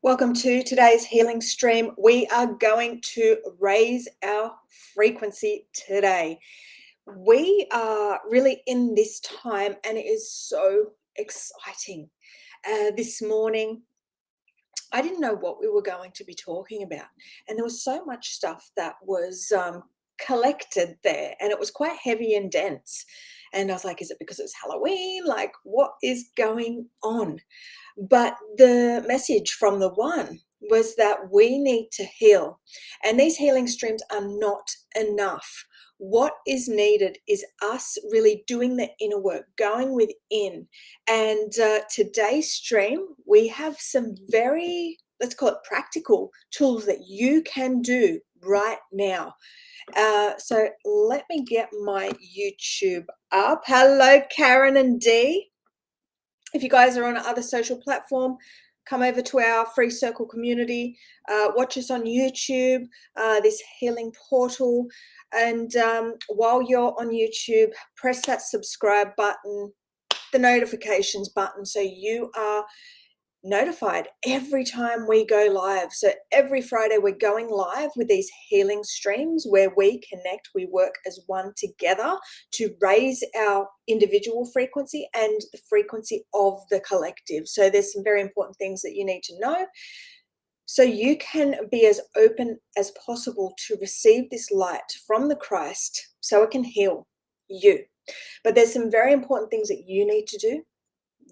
Welcome to today's healing stream. We are going to raise our frequency today. We are really in this time and it is so exciting. This morning, I didn't know what we were going to be talking about, and there was so much stuff that was collected there, and it was quite heavy and dense. And I was like, is it because it's Halloween? Like, what is going on? But the message from the one was that we need to heal, and these healing streams are not enough. What is needed is us really doing the inner work, going within. And today's stream, we have some very, let's call it practical tools that you can do right now. So let me get my YouTube up. Hello, Karen and Dee. If you guys are on other social platform, come over to our free circle community, watch us on YouTube, this healing portal. And while you're on YouTube, press that subscribe button, the notifications button, so you are notified every time we go live. So every Friday we're going live with these healing streams where we connect, we work as one together to raise our individual frequency and the frequency of the collective. So there's some very important things that you need to know so you can be as open as possible to receive this light from the Christ so it can heal you. But there's some very important things that you need to do.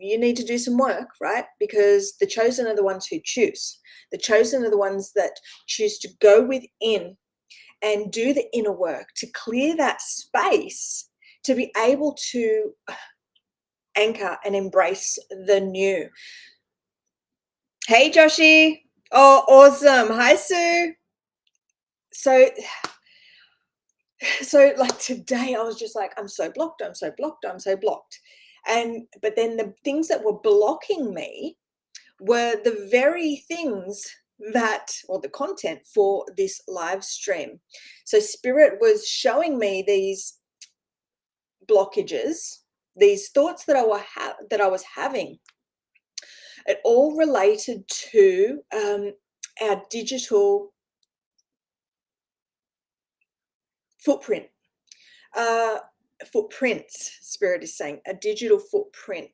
You need to do some work, right? Because the chosen are the ones who choose. The chosen are the ones that choose to go within and do the inner work to clear that space to be able to anchor and embrace the new. Hey, Joshi. Oh, awesome. Hi, Sue. So like today I was just like, I'm so blocked. But then the things that were blocking me were the very things or the content for this live stream. So Spirit was showing me these blockages, these thoughts that I was having. It all related to our digital footprints, Spirit is saying, a digital footprint.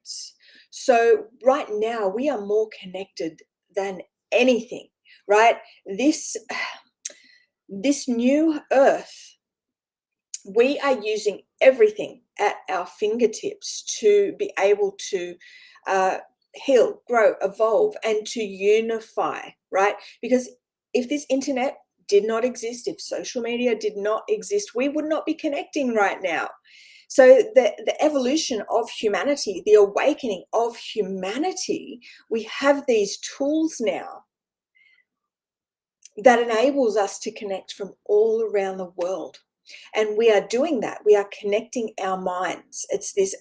So right now we are more connected than anything, right? This new earth, we are using everything at our fingertips to be able to heal, grow, evolve, and to unify, right? Because if this internet did not exist, if social media did not exist, we would not be connecting right now. So the evolution of humanity, the awakening of humanity, we have these tools now that enables us to connect from all around the world. And we are doing that. We are connecting our minds. It's this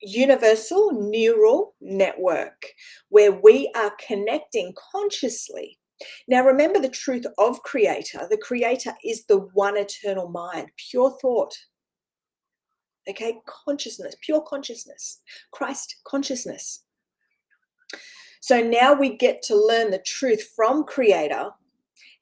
universal neural network where we are connecting consciously. Now, remember the truth of Creator. The Creator is the one eternal mind, pure thought. Okay, consciousness, pure consciousness, Christ consciousness. So now we get to learn the truth from Creator,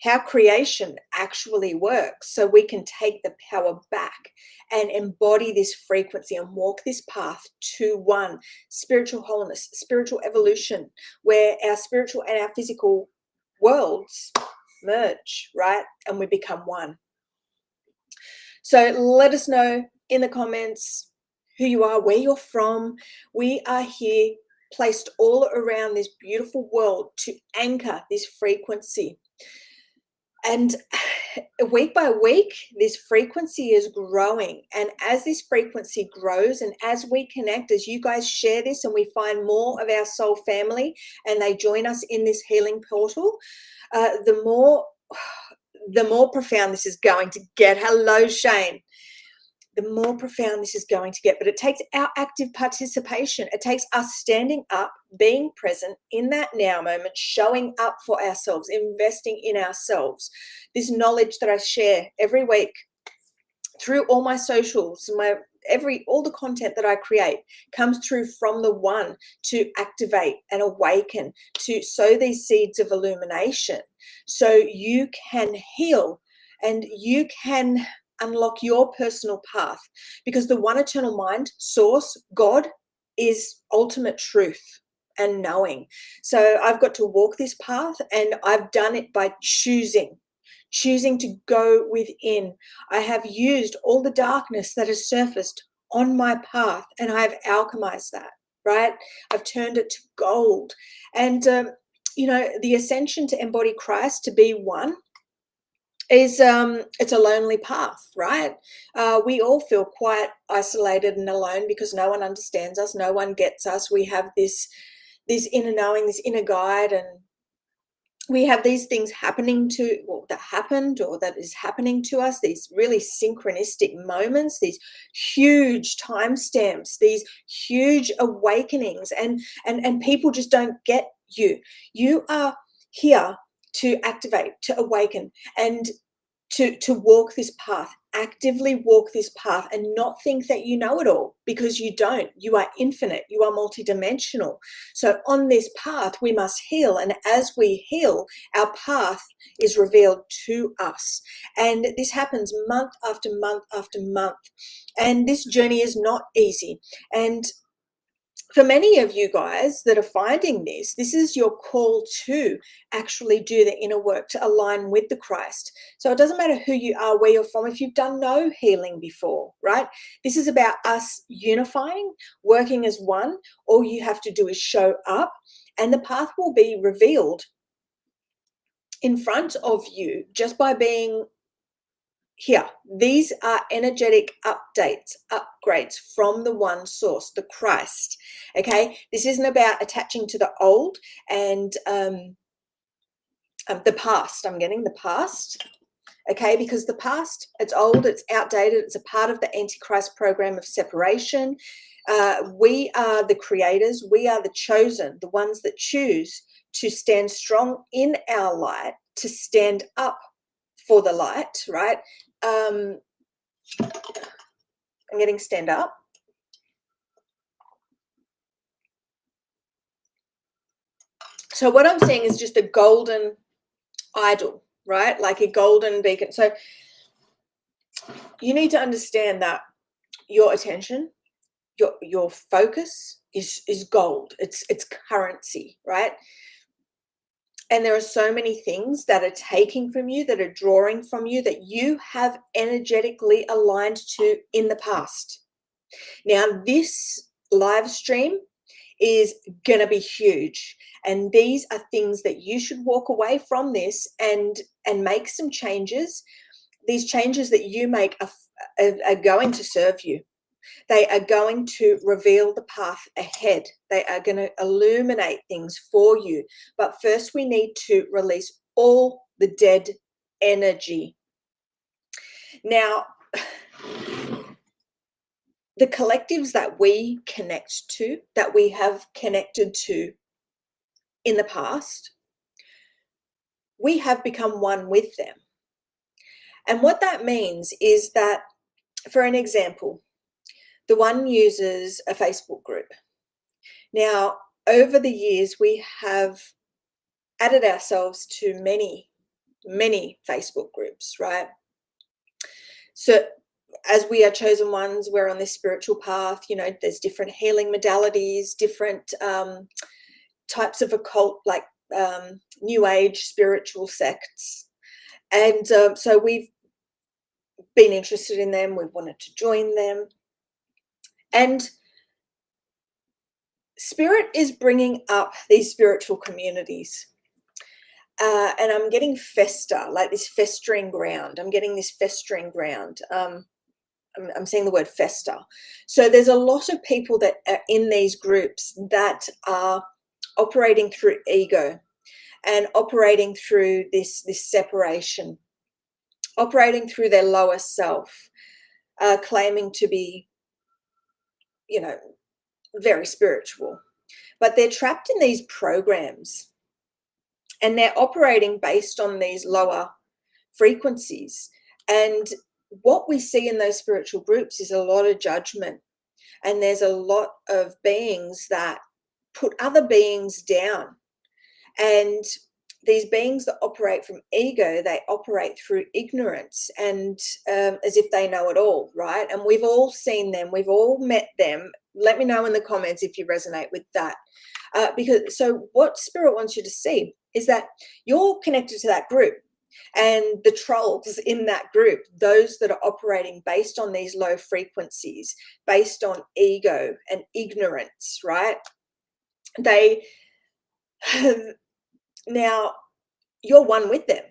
how creation actually works, so we can take the power back and embody this frequency and walk this path to one, spiritual wholeness, spiritual evolution, where our spiritual and our physical worlds merge, right? And we become one. So let us know in the comments who you are, where you're from. We are here, placed all around this beautiful world to anchor this frequency. And week by week, this frequency is growing. And as this frequency grows and as we connect, as you guys share this and we find more of our soul family and they join us in this healing portal, the more profound this is going to get. Hello, Shane. The more profound this is going to get. But it takes our active participation. It takes us standing up, being present in that now moment, showing up for ourselves, investing in ourselves. This knowledge that I share every week through all my socials, all the content that I create comes through from the one to activate and awaken, to sow these seeds of illumination so you can heal and you can unlock your personal path, because the one eternal mind, source, God, is ultimate truth and knowing. So I've got to walk this path, and I've done it by choosing to go within. I have used all the darkness that has surfaced on my path, and I have alchemized that, right? I've turned it to gold. And the ascension to embody Christ, to be one, is it's a lonely path, right? We all feel quite isolated and alone because no one understands us, no one gets us. We have this inner knowing, this inner guide, and we have these things happening that happened or that is happening to us, these really synchronistic moments, these huge timestamps, these huge awakenings, and people just don't get you. You are here to activate, to awaken, and to walk this path, actively walk this path, and not think that you know it all, because you don't. You are infinite, you are multidimensional. So on this path we must heal, and as we heal, our path is revealed to us. And this happens month after month after month, and this journey is not easy. And for many of you guys that are finding this is your call to actually do the inner work, to align with the Christ. So it doesn't matter who you are, where you're from, if you've done no healing before, right? This is about us unifying, working as one. All you have to do is show up, and the path will be revealed in front of you just by being here. These are energetic updates, upgrades from the one source, the Christ. Okay, this isn't about attaching to the old and the past. I'm getting the past. Okay, because the past, it's old, it's outdated, it's a part of the Antichrist program of separation. We are the creators, we are the chosen, the ones that choose to stand strong in our light, to stand up for the light, right? I'm getting stand up. So what I'm seeing is just a golden idol, right? Like a golden beacon. So you need to understand that your attention, your focus is gold. It's currency, right? And there are so many things that are taking from you, that are drawing from you, that you have energetically aligned to in the past. Now, this live stream is going to be huge. And these are things that you should walk away from this and make some changes. These changes that you make are going to serve you. They are going to reveal the path ahead. They are going to illuminate things for you. But first we need to release all the dead energy. Now, the collectives that we connect to, that we have connected to in the past, we have become one with them. And what that means is that, for an example, the one uses a Facebook group. Now, over the years, we have added ourselves to many, many Facebook groups, right? So as we are chosen ones, we're on this spiritual path. There's different healing modalities, different types of occult, like New Age spiritual sects. And so we've been interested in them. We wanted to join them. And Spirit is bringing up these spiritual communities. And I'm getting fester, like this festering ground. I'm getting this festering ground. I'm saying the word fester. So there's a lot of people that are in these groups that are operating through ego and operating through this separation, operating through their lower self, claiming to be, very spiritual. But they're trapped in these programs, and they're operating based on these lower frequencies. And what we see in those spiritual groups is a lot of judgment, and there's a lot of beings that put other beings down. And these beings that operate from ego, they operate through ignorance and as if they know it all, right? And we've all seen them, we've all met them. Let me know in the comments if you resonate with that. Because so what Spirit wants you to see is that you're connected to that group, and the trolls in that group, those that are operating based on these low frequencies, based on ego and ignorance, right? They now you're one with them.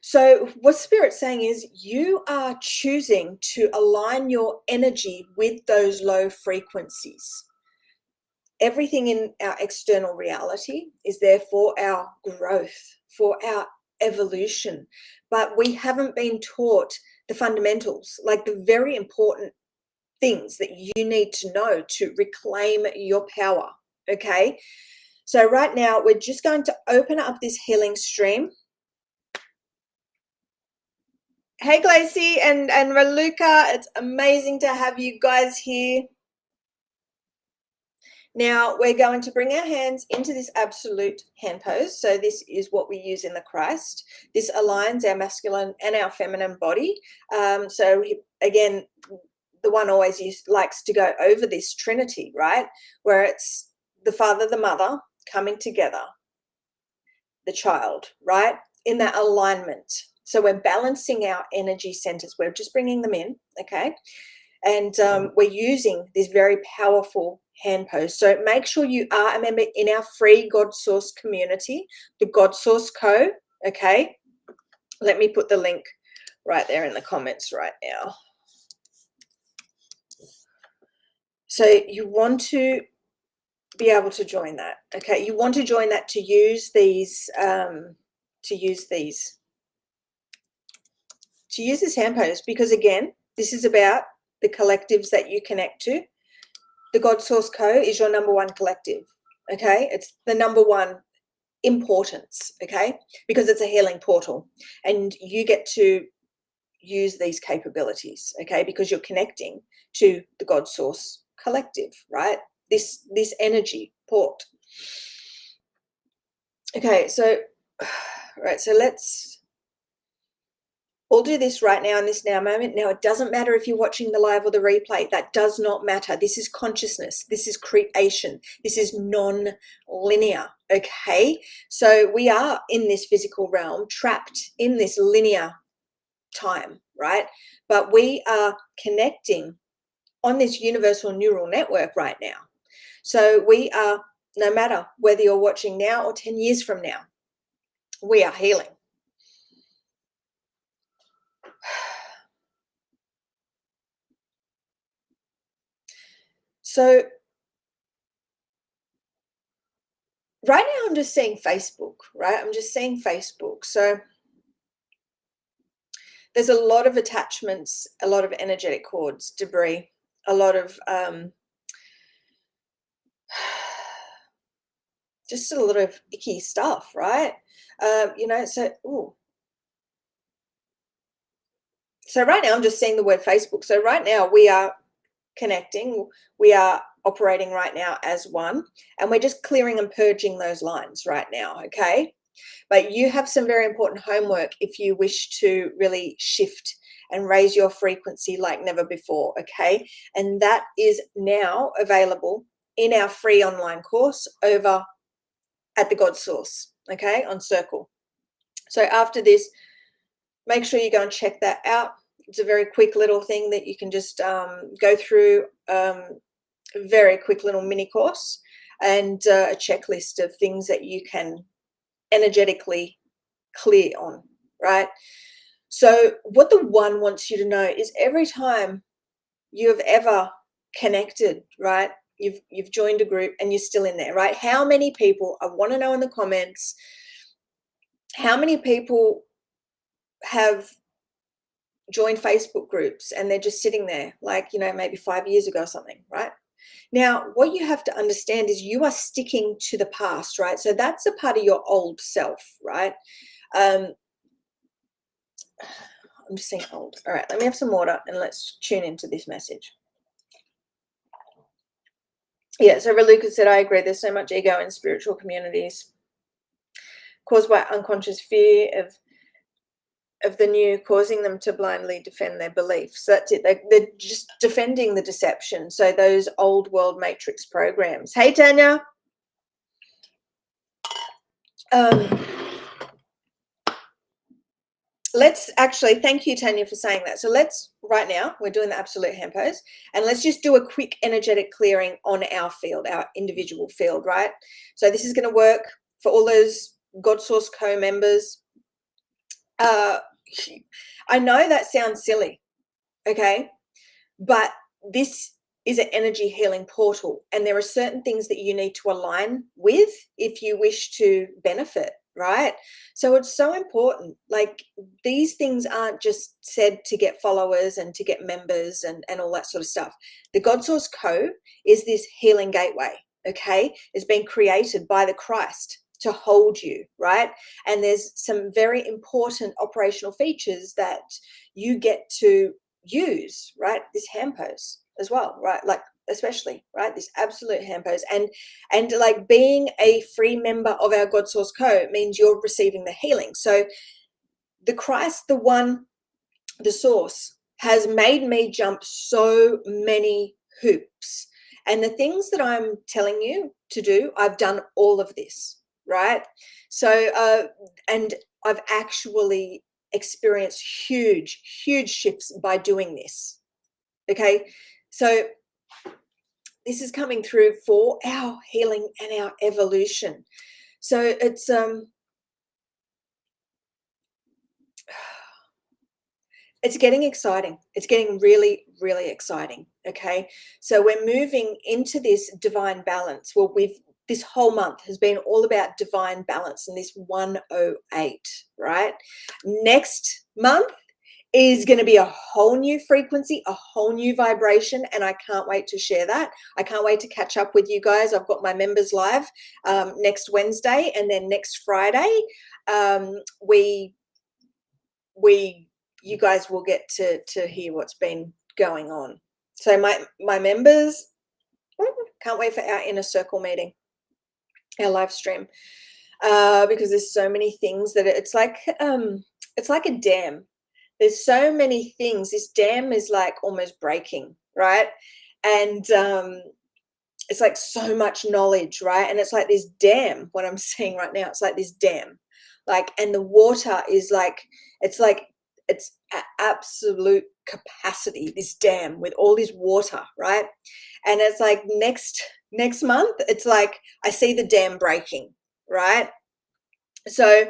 So what Spirit's saying is you are choosing to align your energy with those low frequencies. Everything in our external reality is there for our growth, for our evolution. But we haven't been taught the fundamentals, like the very important things that you need to know to reclaim your power. Okay. So right now we're just going to open up this healing stream. Hey Glacy and Raluca, it's amazing to have you guys here. Now we're going to bring our hands into this absolute hand pose. So this is what we use in the Christ. This aligns our masculine and our feminine body. So again, the one always likes to go over this Trinity, right? Where it's the Father, the Mother coming together, the child, right? In that alignment. So we're balancing our energy centers. We're just bringing them in, okay? And we're using this very powerful hand pose. So make sure you are a member in our free God Source community, the God Source Co. Okay. Let me put the link right there in the comments right now. So you want to be able to join that. Okay. You want to join that to use these, this hand pose, because again, this is about the collectives that you connect to. The God Source Co. is your number one collective, okay? It's the number one importance, okay? Because it's a healing portal, and you get to use these capabilities, okay? Because you're connecting to the God Source collective, right? This energy port. Okay, so, right, so we'll do this right now in this now moment. Now, it doesn't matter if you're watching the live or the replay. That does not matter. This is consciousness. This is creation. This is non-linear, okay? So we are in this physical realm, trapped in this linear time, right? But we are connecting on this universal neural network right now. So we are, no matter whether you're watching now or 10 years from now, we are healing. So right now I'm just seeing Facebook, right? I'm just seeing Facebook. So there's a lot of attachments, a lot of energetic cords, debris, a lot of just a lot of icky stuff, right? So right now I'm just seeing the word Facebook. So right now we are connecting, we are operating right now as one, and we're just clearing and purging those lines right now, okay? But you have some very important homework if you wish to really shift and raise your frequency like never before, okay? And that is now available in our free online course over at the God Source, okay, on Circle. So after this, make sure you go and check that out. It's a very quick little thing that you can just go through, a very quick little mini course, and a checklist of things that you can energetically clear on, right? So what the one wants you to know is every time you have ever connected, right, you've joined a group and you're still in there, right? How many people, I want to know in the comments, how many people have joined Facebook groups and they're just sitting there, like, maybe 5 years ago or something, right? Now, what you have to understand is you are sticking to the past, right? So that's a part of your old self, right? I'm I'm just saying old. All right, let me have some water and let's tune into this message. Yeah, so Raluca said, I agree. There's so much ego in spiritual communities caused by unconscious fear of the new, causing them to blindly defend their beliefs. So that's it. They're just defending the deception. So those old world matrix programs. Hey, Tanya. Let's actually, thank you, Tanya, for saying that. So let's, right now, we're doing the absolute hand pose, and let's just do a quick energetic clearing on our field, our individual field, right? So this is going to work for all those God Source co-members. I know that sounds silly, okay? But this is an energy healing portal, and there are certain things that you need to align with if you wish to benefit, right? So it's so important. Like, these things aren't just said to get followers and to get members and all that sort of stuff. The God Source Co is this healing gateway, okay? It's been created by the Christ to hold you, right? And there's some very important operational features that you get to use, right? This hand pose as well, right? Like, especially, right? This absolute hand pose. And like, being a free member of our God Source Co means you're receiving the healing. So the Christ, the one, the source, has made me jump so many hoops. And the things that I'm telling you to do, I've done all of this, right? So, and I've actually experienced huge shifts by doing this. Okay, so this is coming through for our healing and our evolution. So it's getting exciting. It's getting really exciting. Okay, so we're moving into this divine balance. Well, this whole month has been all about divine balance and this 108, right? Next month is going to be a whole new frequency, a whole new vibration, and I can't wait to share that. I can't wait to catch up with you guys. I've got my members live next Wednesday, and then next Friday you guys will get to hear what's been going on. So my members, can't wait for our inner circle meeting, our live stream, because there's so many things that it's like a dam. There's so many things. This dam is like almost breaking, right? And it's like so much knowledge, right? And it's like this dam, what I'm seeing right now, it's like this dam. Like, and the water is like, it's at absolute capacity, this dam with all this water, right? And it's like next month, it's like I see the dam breaking, right? So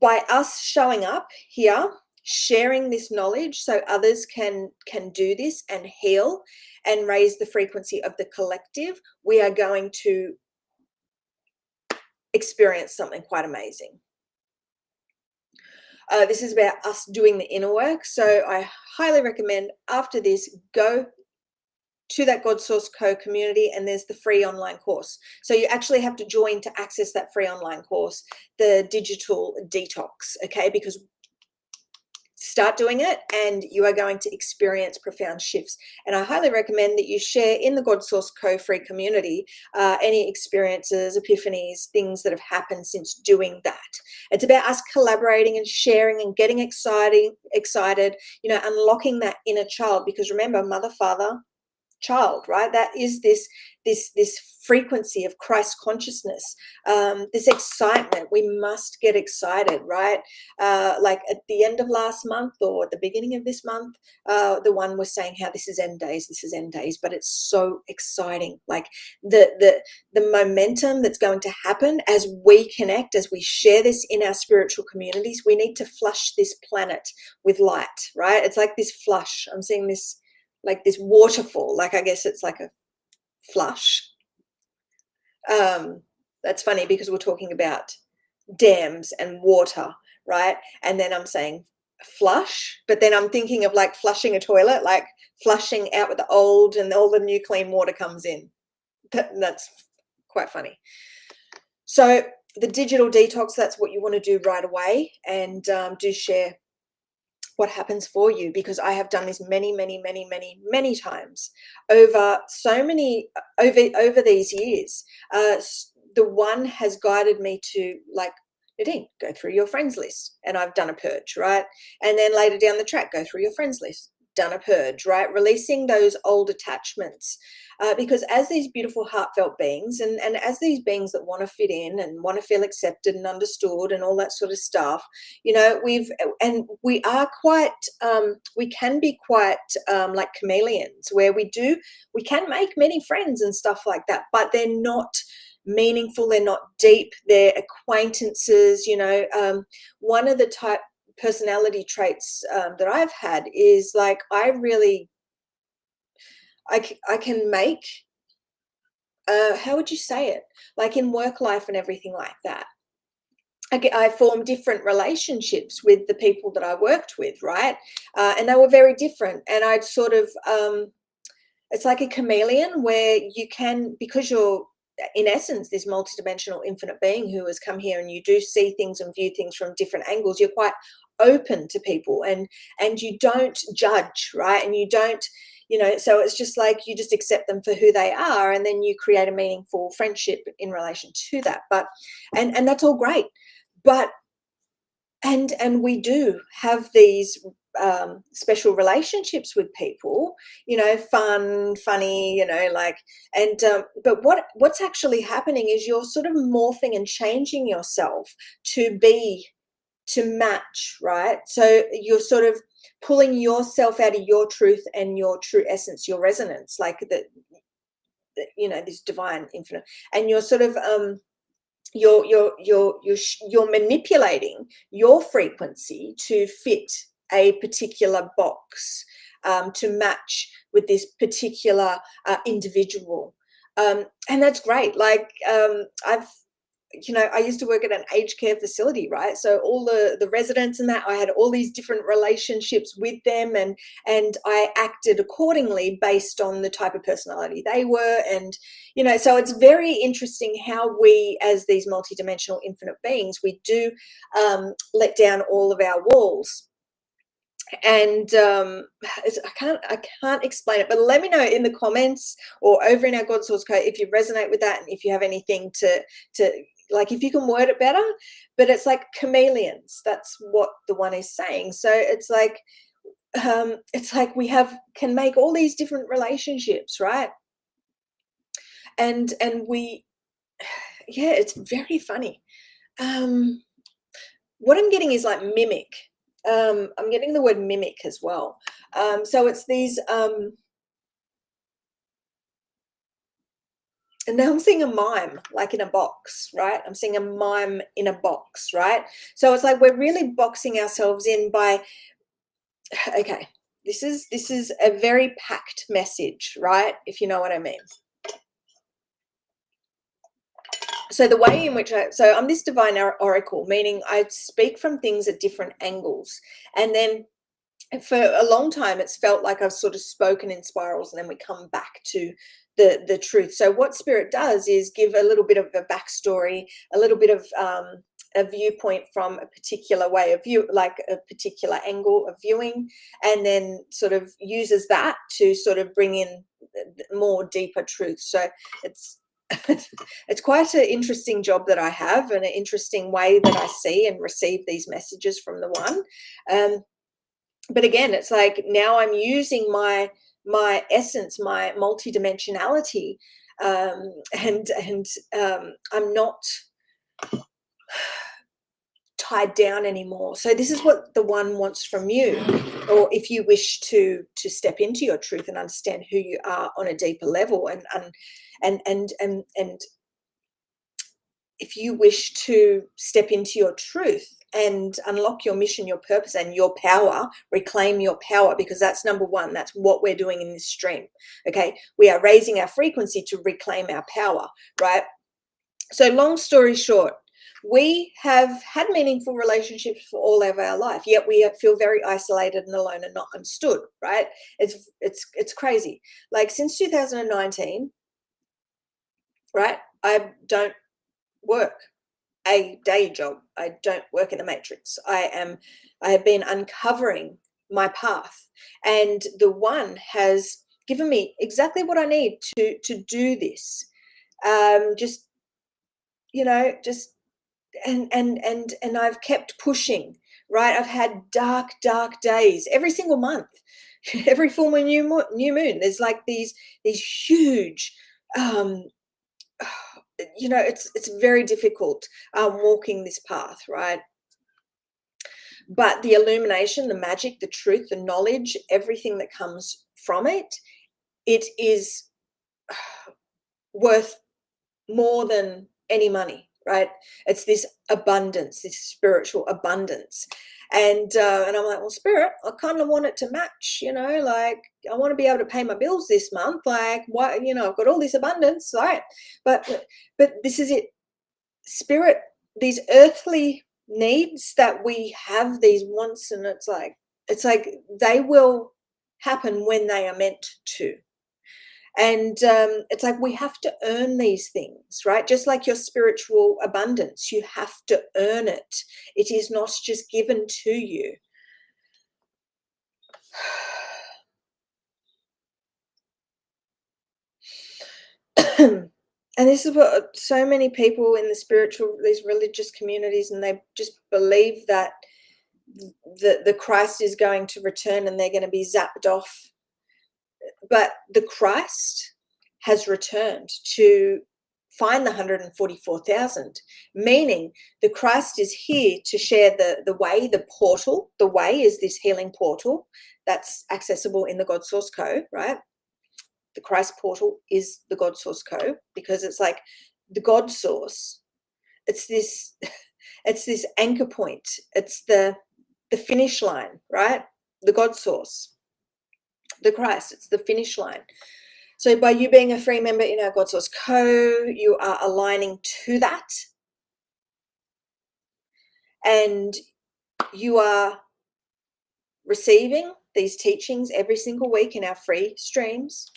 by us showing up here, sharing this knowledge so others can do this and heal and raise the frequency of the collective, we are going to experience something quite amazing. This is about us doing the inner work. So I highly recommend after this, go to that God Source Co community, and there's the free online course. So you actually have to join to access that free online course, the digital detox, okay? Because start doing it and you are going to experience profound shifts. And I highly recommend that you share in the God Source Co free community any experiences, epiphanies, things that have happened since doing that. It's about us collaborating and sharing and getting excited, you know, unlocking that inner child, because remember, mother, father, child, right? That is this frequency of Christ consciousness, this excitement. We must get excited, right? Like at the end of last month or at the beginning of this month, the one was saying how this is end days, but it's so exciting. Like the momentum that's going to happen as we connect, as we share this in our spiritual communities. We need to flush this planet with light, right? It's like this flush. I'm seeing this like this waterfall, like I guess it's like a flush. That's funny because we're talking about dams and water, right? And then I'm saying flush, but then I'm thinking of like flushing a toilet, like flushing out with the old and all the new clean water comes in. That's quite funny. So the digital detox, that's what you want to do right away, and do share what happens for you, because I have done this many, many, many, many, many times over so many over these years. The one has guided me to, like, Nadine, go through your friends list, and I've done a purge, right? And then later down the track, go through your friends list, done a purge, right? Releasing those old attachments. Because as these beautiful heartfelt beings, and as these beings that want to fit in and want to feel accepted and understood and all that sort of stuff, we are quite, we can be quite like chameleons, where we can make many friends and stuff like that, but they're not meaningful, they're not deep, they're acquaintances. One of the type personality traits that I've had is, like, I can make, how would you say it? Like in work life and everything like that. I formed different relationships with the people that I worked with, right? And they were very different. And I'd sort of, it's like a chameleon, where you can, because you're in essence this multidimensional infinite being who has come here, and you do see things and view things from different angles. You're quite open to people, and you don't judge, right? And you don't, so it's just like you just accept them for who they are, and then you create a meaningful friendship in relation to that. But and that's all great. But and we do have these special relationships with people, funny, like, and but what's actually happening is you're sort of morphing and changing yourself to match, right? So you're sort of pulling yourself out of your truth and your true essence, your resonance, like this divine infinite, and you're sort of you're manipulating your frequency to fit a particular box, to match with this particular individual, and that's great. Like, I used to work at an aged care facility, right? So all the residents and that, I had all these different relationships with them, and I acted accordingly based on the type of personality they were. And so it's very interesting how we, as these multidimensional infinite beings, we do let down all of our walls. And I can't explain it, but let me know in the comments or over in our God Source Code if you resonate with that, and if you have anything to like, if you can word it better. But it's like chameleons, that's what the one is saying. So it's like we can make all these different relationships, right? And we, yeah, it's very funny. What I'm getting is like mimic. I'm getting the word mimic as well. So it's these, and now I'm seeing a mime, like in a box, right? I'm seeing a mime in a box, right? So it's like we're really boxing ourselves in by, okay, this is a very packed message, right? If you know what I mean. So the way in which I'm this divine oracle, meaning I speak from things at different angles. And then for a long time, it's felt like I've sort of spoken in spirals, and then we come back to the truth. So what Spirit does is give a little bit of a backstory, a little bit of a viewpoint from a particular way of view, like a particular angle of viewing, and then sort of uses that to sort of bring in more deeper truth. So it's it's quite an interesting job that I have, and an interesting way that I see and receive these messages from the one. But again, it's like now I'm using my essence, my multidimensionality, and I'm not tied down anymore. So this is what the one wants from you, or if you wish to step into your truth and understand who you are on a deeper level, and if you wish to step into your truth and unlock your mission, your purpose, and your power, reclaim your power, because that's number one. That's what we're doing in this stream. Okay, we are raising our frequency to reclaim our power, right? So long story short, we have had meaningful relationships for all of our life, yet we feel very isolated and alone and not understood, right? It's crazy. Like since 2019, right? I don't work a day job. I don't work in the matrix. I have been uncovering my path. And the one has given me exactly what I need to do this. Just, just and I've kept pushing, right? I've had dark days every single month. Every full moon, new moon, there's like these huge, it's very difficult walking this path, right? But the illumination, the magic, the truth, the knowledge, everything that comes from it, it is worth more than any money, right? It's this abundance, this spiritual abundance. And I'm like, well, spirit, I kind of want it to match, like I want to be able to pay my bills this month. Like, what, I've got all this abundance, right? But this is it. Spirit, these earthly needs that we have, these wants, and it's like they will happen when they are meant to. And it's like we have to earn these things, right? Just like your spiritual abundance, you have to earn it. It is not just given to you. And this is what so many people in these religious communities, and they just believe that the Christ is going to return and they're going to be zapped off. But the Christ has returned to find the 144,000, meaning the Christ is here to share the way, the portal. The way is this healing portal that's accessible in the God Source Code, right? The Christ portal is the God Source Code, because it's like the God Source. It's this anchor point. It's the finish line, right? The God Source, the Christ, it's the finish line. So by you being a free member in our God Source Co, you are aligning to that. And you are receiving these teachings every single week in our free streams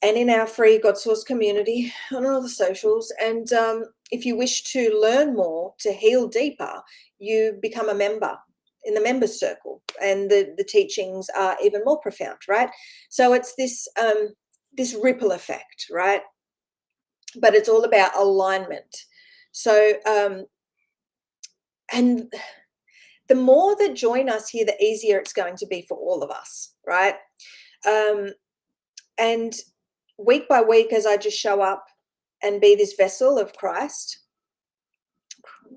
and in our free God Source community on all the socials. And if you wish to learn more, to heal deeper, you become a member in the members circle, and the teachings are even more profound, right? So it's this this ripple effect, right? But it's all about alignment. So and the more that join us here, the easier it's going to be for all of us, right? And week by week, as I just show up and be this vessel of Christ,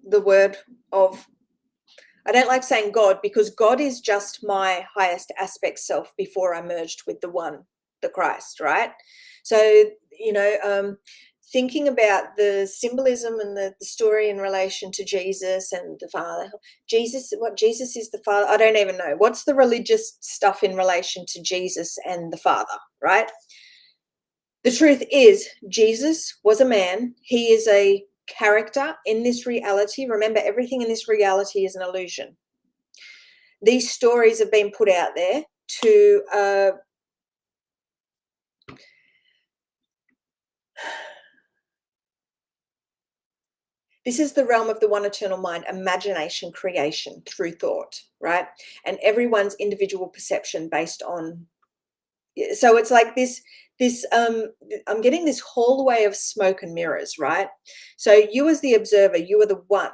the word of, I don't like saying God, because God is just my highest aspect self before I merged with the one, the Christ, right? So, thinking about the symbolism and the story in relation to Jesus and the Father. Jesus is the Father? I don't even know. What's the religious stuff in relation to Jesus and the Father, right? The truth is, Jesus was a man. He is a character in this reality. Remember, everything in this reality is an illusion. These stories have been put out there to this is the realm of the one eternal mind, imagination, creation through thought, right? And everyone's individual perception based on. So it's like this I'm getting this hallway of smoke and mirrors, right? So you as the observer, you are the one,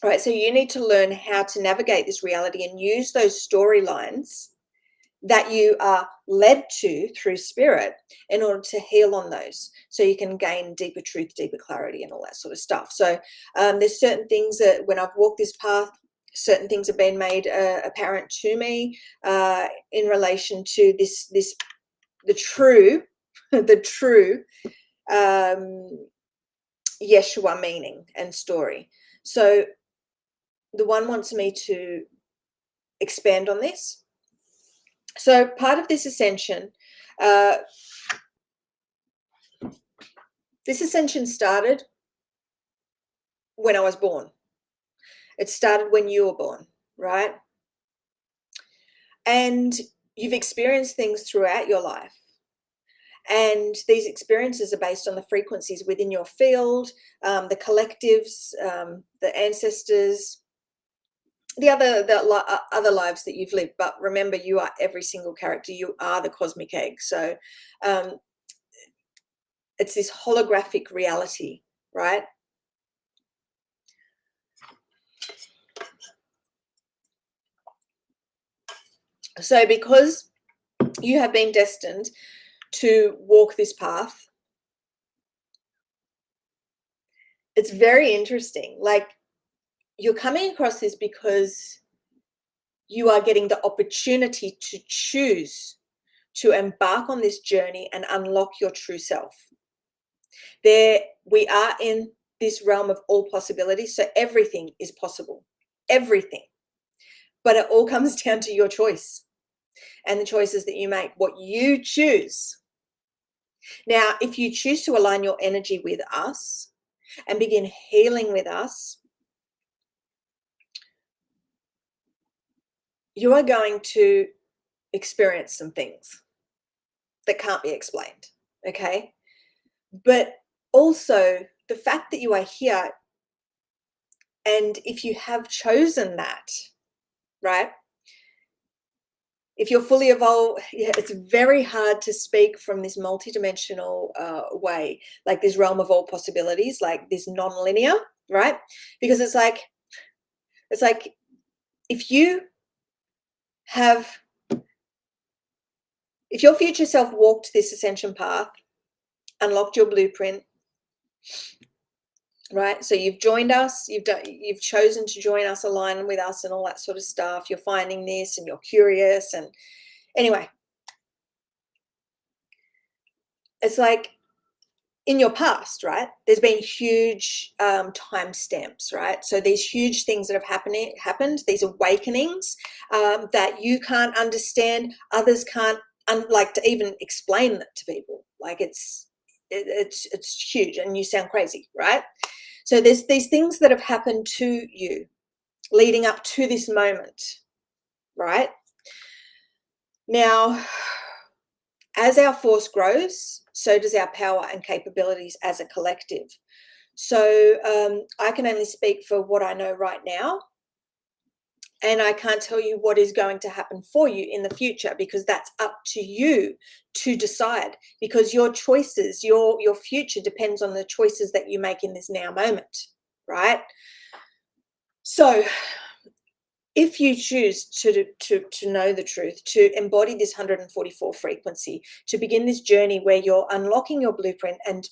right? So you need to learn how to navigate this reality and use those storylines that you are led to through spirit in order to heal on those, so you can gain deeper truth, deeper clarity, and all that sort of stuff. So there's certain things that when I've walked this path, certain things have been made apparent to me in relation to the true Yeshua meaning and story. So the one wants me to expand on this. So part of this ascension started when I was born. It started when you were born, right? And you've experienced things throughout your life. And these experiences are based on the frequencies within your field, the collectives, the ancestors, other lives that you've lived. But remember, you are every single character. You are the cosmic egg. So it's this holographic reality, right? So because you have been destined to walk this path, it's very interesting. Like, you're coming across this because you are getting the opportunity to choose to embark on this journey and unlock your true self. We are in this realm of all possibilities, so everything is possible, everything. But it all comes down to your choice and the choices that you make, what you choose. Now, if you choose to align your energy with us and begin healing with us, you are going to experience some things that can't be explained, okay? But also the fact that you are here, and if you have chosen that, right? If you're fully evolved, yeah, it's very hard to speak from this multidimensional way, like this realm of all possibilities, like this non-linear, right? Because it's like if your future self walked this ascension path, unlocked your blueprint, right? So you've joined us, you've chosen to join us, align with us and all that sort of stuff. You're finding this and you're curious. And anyway, it's like in your past, right? There's been huge time stamps, right? So these huge things that have happened, these awakenings that you can't understand, others can't like to even explain it to people. Like it's huge, and you sound crazy, right? So there's these things that have happened to you leading up to this moment, right? Now, as our force grows, so does our power and capabilities as a collective. So I can only speak for what I know right now. And I can't tell you what is going to happen for you in the future, because that's up to you to decide, because your choices, your future depends on the choices that you make in this now moment, right? So if you choose to know the truth, to embody this 144 frequency, to begin this journey where you're unlocking your blueprint and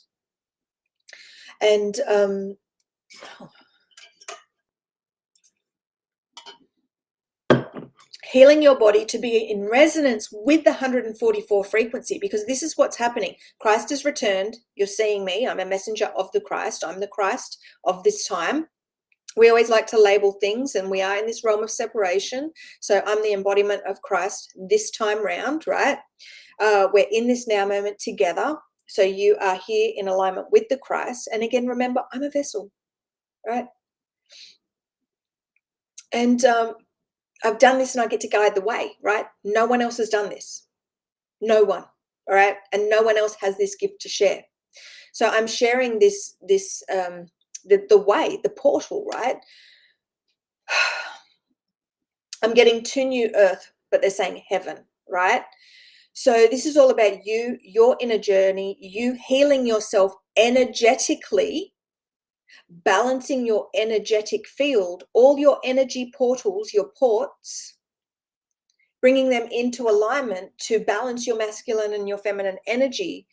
healing your body to be in resonance with the 144 frequency, because this is what's happening. Christ has returned. You're seeing me. I'm a messenger of the Christ. I'm the Christ of this time. We always like to label things, and we are in this realm of separation. So I'm the embodiment of Christ this time round, right? We're in this now moment together. So you are here in alignment with the Christ. And again, remember, I'm a vessel, right? And I've done this and I get to guide the way, right? No one else has done this. No one, all right? And no one else has this gift to share. So I'm sharing the way, the portal, right? I'm getting to new earth, but they're saying heaven, right? So this is all about you, your inner journey, you healing yourself energetically, balancing your energetic field, all your energy portals, your ports, bringing them into alignment to balance your masculine and your feminine energy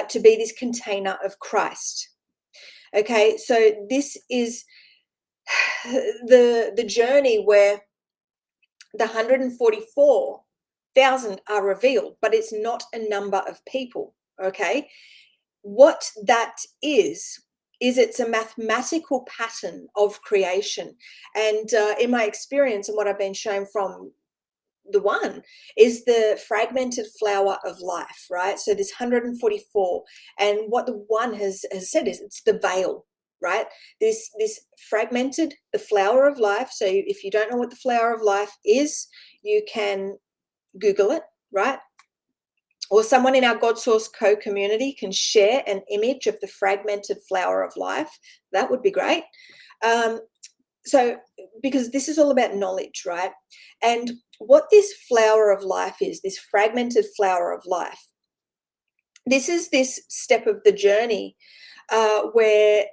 to be this container of Christ. Okay, so this is the journey where the 144,000 are revealed, but it's not a number of people, okay? What that is it's a mathematical pattern of creation. And in my experience and what I've been shown from the one is the fragmented flower of life, right? So this 144, and what the one has said is it's the veil, right? This fragmented, the flower of life. So if you don't know what the flower of life is, you can Google it, right? Or someone in our God Source community can share an image of the fragmented flower of life. That would be great. So, because this is all about knowledge, right? And what this flower of life is, this fragmented flower of life, this is this step of the journey where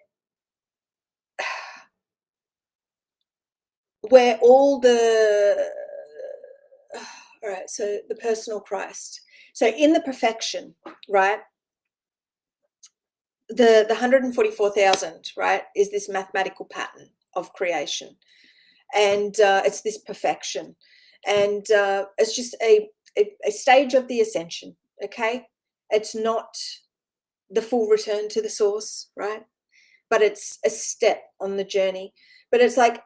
all the all right, so the personal Christ. So in the perfection, right? The 144,000, right, is this mathematical pattern of creation, and it's this perfection, and it's just a stage of the ascension. Okay, it's not the full return to the source, right? But it's a step on the journey. But it's like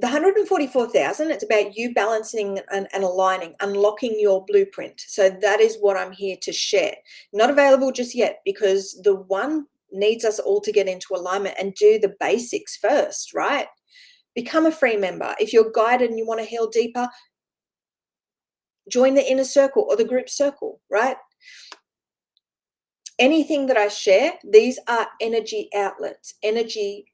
the 144,000, it's about you balancing and aligning, unlocking your blueprint. So that is what I'm here to share. Not available just yet, because the one needs us all to get into alignment and do the basics first, right? Become a free member. If you're guided and you want to heal deeper, join the inner circle or the group circle, right? Anything that I share, these are energy outlets, energy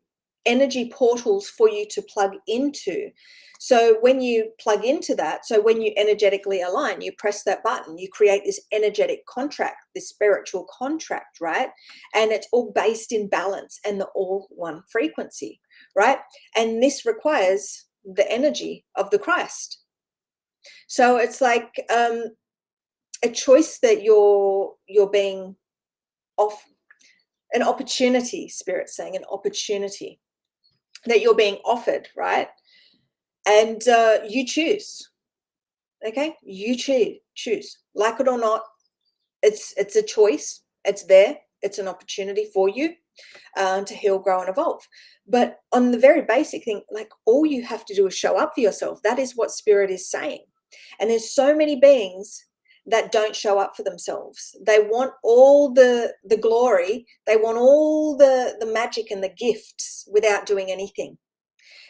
portals for you to plug into. So when you plug into that, so when you energetically align, you press that button, you create this energetic contract, this spiritual contract, right? And it's all based in balance and the all one frequency, right? And this requires the energy of the Christ. So it's like a choice that you're being off, an opportunity, Spirit's saying, an opportunity that you're being offered, right? And you choose. Okay, you choose, like it or not. It's a choice. It's there. It's an opportunity for you to heal, grow, and evolve. But on the very basic thing, like, all you have to do is show up for yourself. That is what Spirit is saying. And there's so many beings that don't show up for themselves. They want all the glory. They want all the magic and the gifts without doing anything.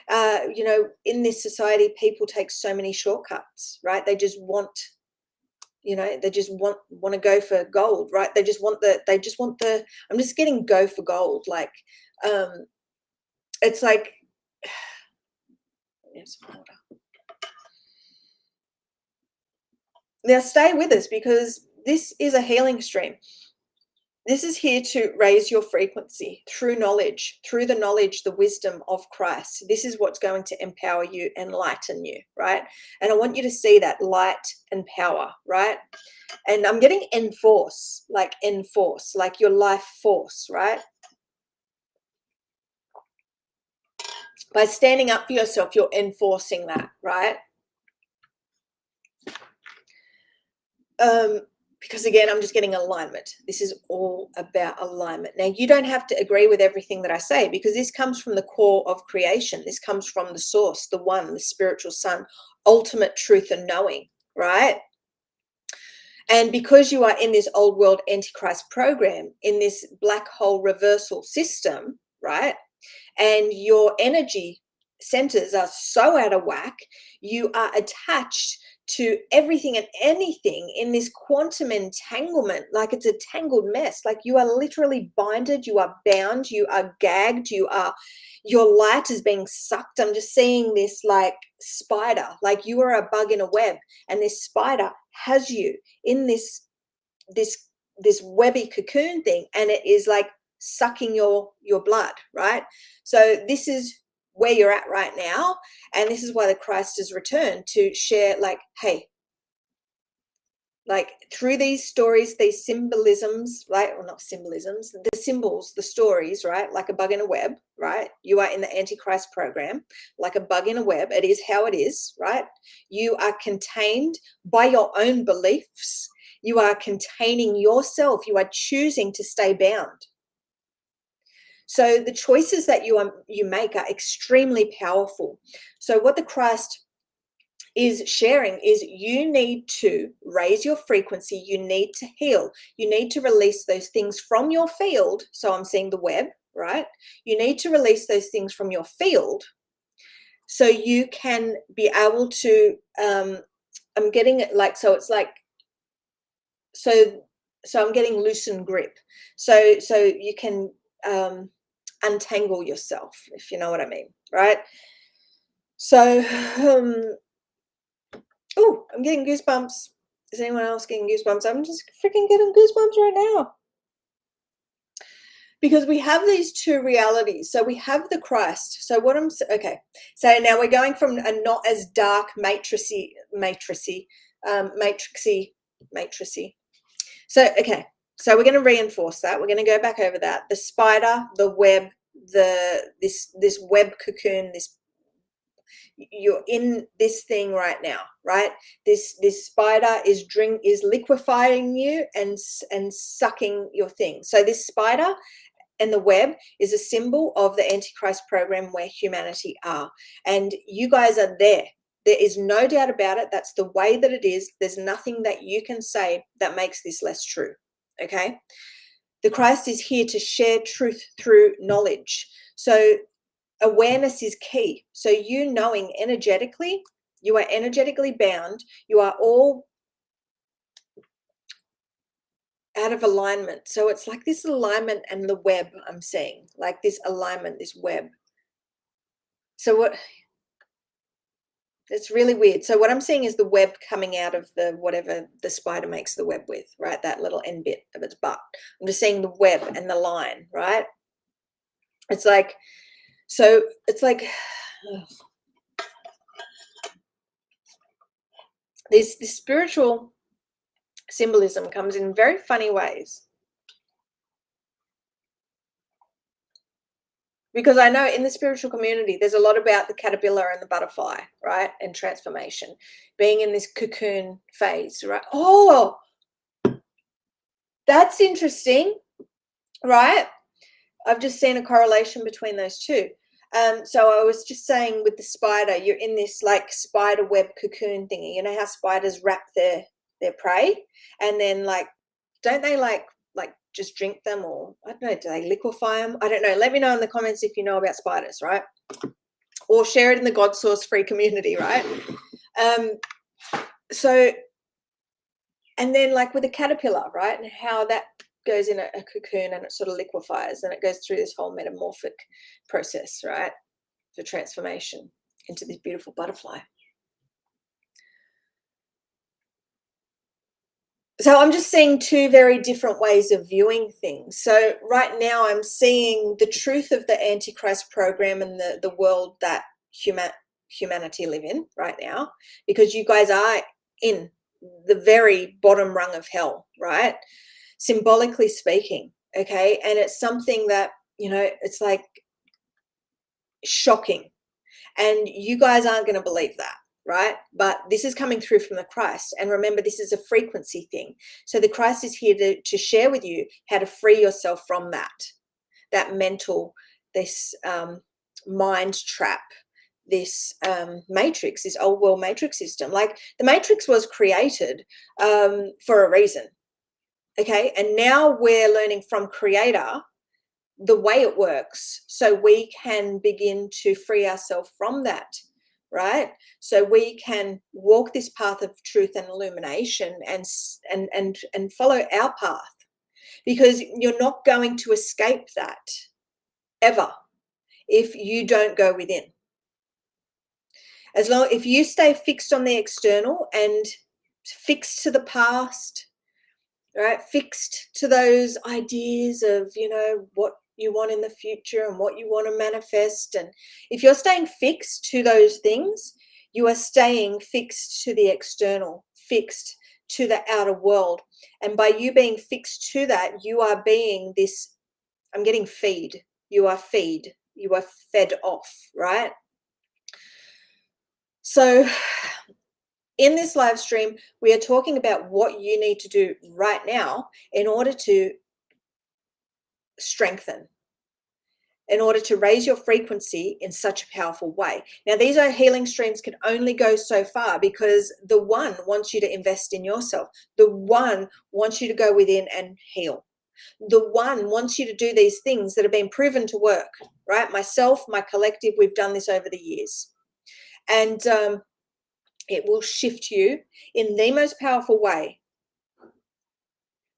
In this society, people take so many shortcuts, right? They just want, they just want to go for gold, right? They just want the I'm just getting go for gold. Like, it's like, now stay with us, because this is a healing stream. This is here to raise your frequency through knowledge, through the knowledge, the wisdom of Christ. This is what's going to empower you, enlighten you, right? And I want you to see that light and power, right? And I'm getting enforce, like your life force, right? By standing up for yourself, you're enforcing that, right? Because again, I'm just getting alignment. This is all about alignment. Now, you don't have to agree with everything that I say, because this comes from the core of creation. This comes from the source, the one, the spiritual sun, ultimate truth and knowing, right? And because you are in this old world Antichrist program, in this black hole reversal system, right? And your energy centers are so out of whack, you are attached to everything and anything in this quantum entanglement, like it's a tangled mess. Like, you are literally binded, you are bound, you are gagged, your light is being sucked. I'm just seeing this like spider, like you are a bug in a web, and this spider has you in this webby cocoon thing, and it is like sucking your blood, right? So this is where you're at right now, and this is why the Christ has returned to share, like, hey, like, through these stories, these symbolisms, right? Or not symbolisms, the symbols, the stories, right? Like a bug in a web, right? You are in the Antichrist program, like a bug in a web. It is how it is, right? You are contained by your own beliefs. You are containing yourself. You are choosing to stay bound. So the choices that you make are extremely powerful. So what the Christ is sharing is, you need to raise your frequency, you need to heal, you need to release those things from your field. So I'm seeing the web, right? You need to release those things from your field so you can be able to I'm getting it like, so it's like, so I'm getting loosen grip, so you can untangle yourself, if you know what I mean, right? So, oh, I'm getting goosebumps. Is anyone else getting goosebumps? I'm just freaking getting goosebumps right now. Because we have these two realities. So we have the Christ. So what I'm, okay. So now we're going from a not as dark matrixy. So, okay. So we're going to reinforce that. We're going to go back over that. The spider, the web, this web cocoon, you're in this thing right now, right? This spider is liquefying you and sucking your thing. So this spider and the web is a symbol of the Antichrist program where humanity are. And you guys are there. There is no doubt about it. That's the way that it is. There's nothing that you can say that makes this less true. Okay? The Christ is here to share truth through knowledge. So awareness is key. So you knowing energetically, you are energetically bound. You are all out of alignment. So it's like this alignment and the web I'm seeing, like this alignment, this web. So what, it's really weird. So what I'm seeing is the web coming out of the, whatever the spider makes the web with, right? That little end bit of its butt. I'm just seeing the web and the line, right? It's like, so it's like, this spiritual symbolism comes in very funny ways. Because I know in the spiritual community, there's a lot about the caterpillar and the butterfly, right? And transformation, being in this cocoon phase, right? Oh, that's interesting, right? I've just seen a correlation between those two. So I was just saying with the spider, you're in this like spider web cocoon thingy. You know how spiders wrap their prey, and then like, don't they like just drink them, or I don't know, do they liquefy them? I don't know. Let me know in the comments if you know about spiders, right? Or share it in the God Source free community, right? So, and then like with a caterpillar, right? And how that goes in a cocoon and it sort of liquefies and it goes through this whole metamorphic process, right? For transformation into this beautiful butterfly. So I'm just seeing two very different ways of viewing things. So right now I'm seeing the truth of the Antichrist program and the world that humanity live in right now, because you guys are in the very bottom rung of hell, right? Symbolically speaking, okay? And it's something that, you know, it's like shocking. And you guys aren't going to believe that. Right? But this is coming through from the Christ. And remember, this is a frequency thing. So the Christ is here to share with you how to free yourself from that mental, this mind trap, this matrix, this old world matrix system. Like the matrix was created for a reason. Okay. And now we're learning from Creator the way it works, so we can begin to free ourselves from that. Right? So we can walk this path of truth and illumination and follow our path, because you're not going to escape that ever if you don't go within. If you stay fixed on the external and fixed to the past, right? Fixed to those ideas of, you know, what you want in the future and what you want to manifest. And if you're staying fixed to those things, you are staying fixed to the external, fixed to the outer world. And by you being fixed to that, you are being this, I'm getting feed. You are feed. You are fed off, right? So in this live stream, we are talking about what you need to do right now in order to strengthen, in order to raise your frequency in such a powerful way. Now, these are healing streams can only go so far, because the one wants you to invest in yourself. The one wants you to go within and heal. The one wants you to do these things that have been proven to work, right? Myself, my collective, we've done this over the years. And it will shift you in the most powerful way,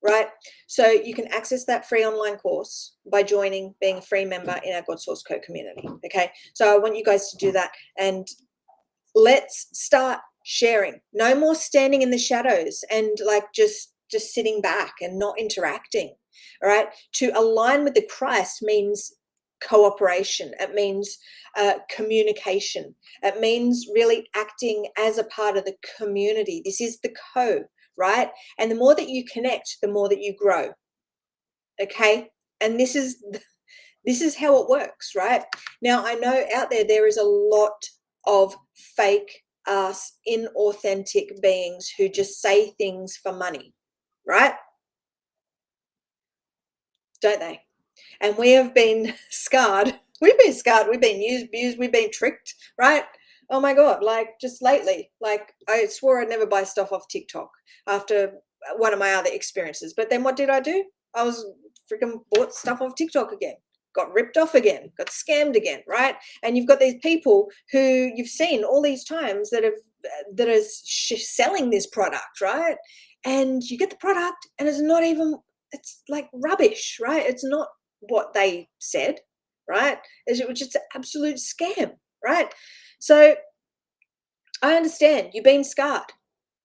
right? So you can access that free online course by being a free member in our God Source Code community. Okay. So I want you guys to do that, and let's start sharing. No more standing in the shadows and like just sitting back and not interacting. All right. To align with the Christ means cooperation. It means communication. It means really acting as a part of the community. This is the right? And the more that you connect, the more that you grow. Okay. And this is how it works, right? Now, I know out there is a lot of fake ass, inauthentic beings who just say things for money, right? Don't they? And we have been scarred. We've been scarred. We've been used, abused. We've been tricked, right? Oh my God. Like just lately, like I swore I'd never buy stuff off TikTok after one of my other experiences. But then what did I do? I was freaking bought stuff off TikTok again, got ripped off again, got scammed again, right? And you've got these people who you've seen all these times that are selling this product, right? And you get the product and it's like rubbish, right? It's not what they said, right? It was just an absolute scam, right? So I understand you've been scarred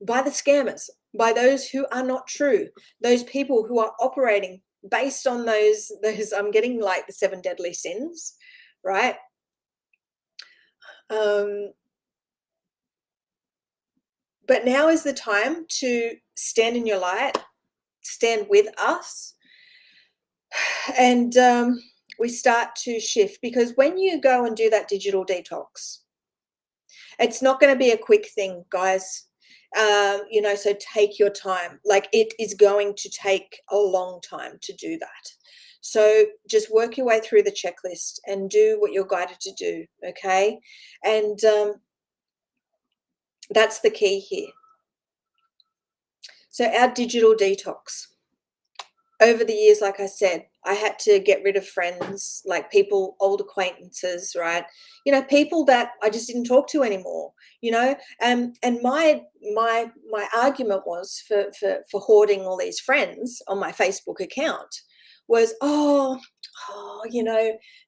by the scammers, by those who are not true, those people who are operating based on those I'm getting like the 7 deadly sins, right? But now is the time to stand in your light, stand with us, and we start to shift, because when you go and do that digital detox, it's not going to be a quick thing, guys. So take your time. Like, it is going to take a long time to do that. So just work your way through the checklist and do what you're guided to do. Okay. And that's the key here. So our digital detox. Over the years, like I said, I had to get rid of friends, like people, old acquaintances, right? People that I just didn't talk to anymore, and my argument was for hoarding all these friends on my Facebook account was,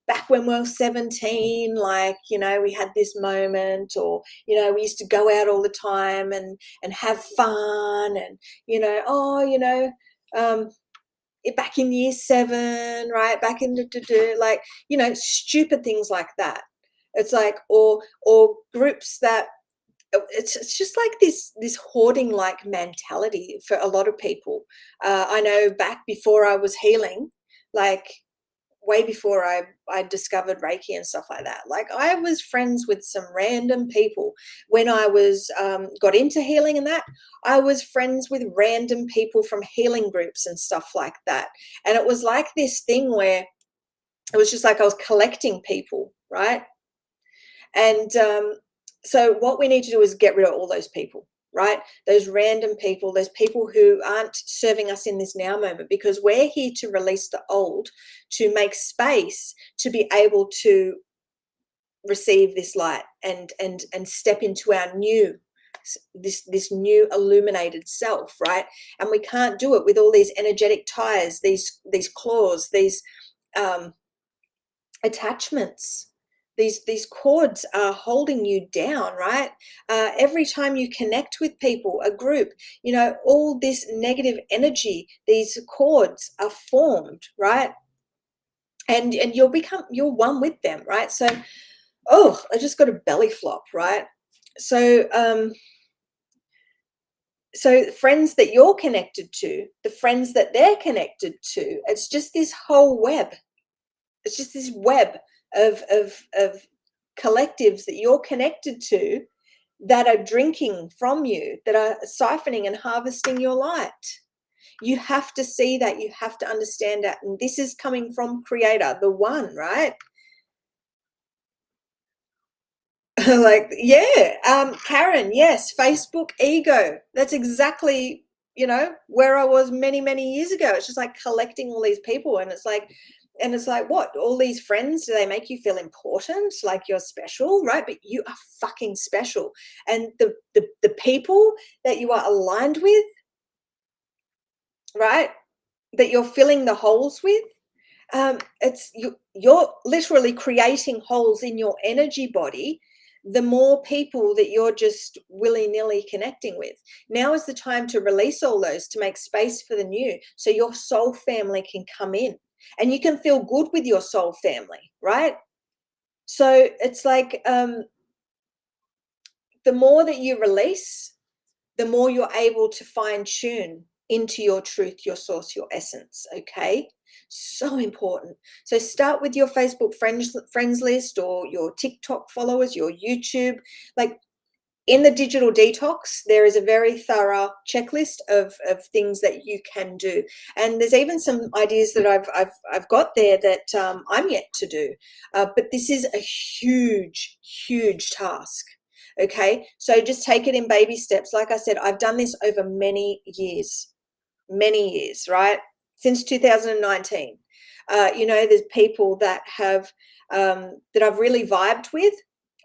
back when we were 17, like, we had this moment, or, we used to go out all the time and have fun, and, back in year 7, right? Back in like, stupid things like that. It's like, or groups that it's just like this hoarding like mentality for a lot of people. I know back before I was healing, like way before I discovered Reiki and stuff like that. Like, I was friends with some random people when I was got into healing, and that I was friends with random people from healing groups and stuff like that. And it was like this thing where it was just like I was collecting people, right? And so what we need to do is get rid of all those people, right? Those random people, those people who aren't serving us in this now moment, because we're here to release the old, to make space to be able to receive this light and step into our new, this new illuminated self, right? And we can't do it with all these energetic ties, these claws, these attachments. These cords are holding you down, right? Every time you connect with people, a group, all this negative energy, these cords are formed, right? And you're one with them, right? So, I just got a belly flop, right? So, so friends that you're connected to, the friends that they're connected to, it's just this whole web. It's just this web of collectives that you're connected to that are drinking from you, that are siphoning and harvesting your light. You have to see that. You have to understand that. And this is coming from Creator, the One, right? Like, yeah. Karen, yes, Facebook ego. That's exactly, where I was many, many years ago. It's just like collecting all these people, and it's like, what? All these friends, do they make you feel important? Like you're special, right? But you are fucking special. And the people that you are aligned with, right? that you're filling the holes with, you're literally creating holes in your energy body. The more people that you're just willy-nilly connecting with, now is the time to release all those, to make space for the new, so your soul family can come in and you can feel good with your soul family, right? So it's like, the more that you release, the more you're able to fine tune into your truth, your source, your essence. Okay. So important. So start with your Facebook friends list, or your TikTok followers, your YouTube. Like, in the digital detox, there is a very thorough checklist of things that you can do, and there's even some ideas that I've got there that I'm yet to do. But this is a huge task. Okay, so just take it in baby steps. Like I said, I've done this over many years, right? Since 2019. There's people that have that I've really vibed with,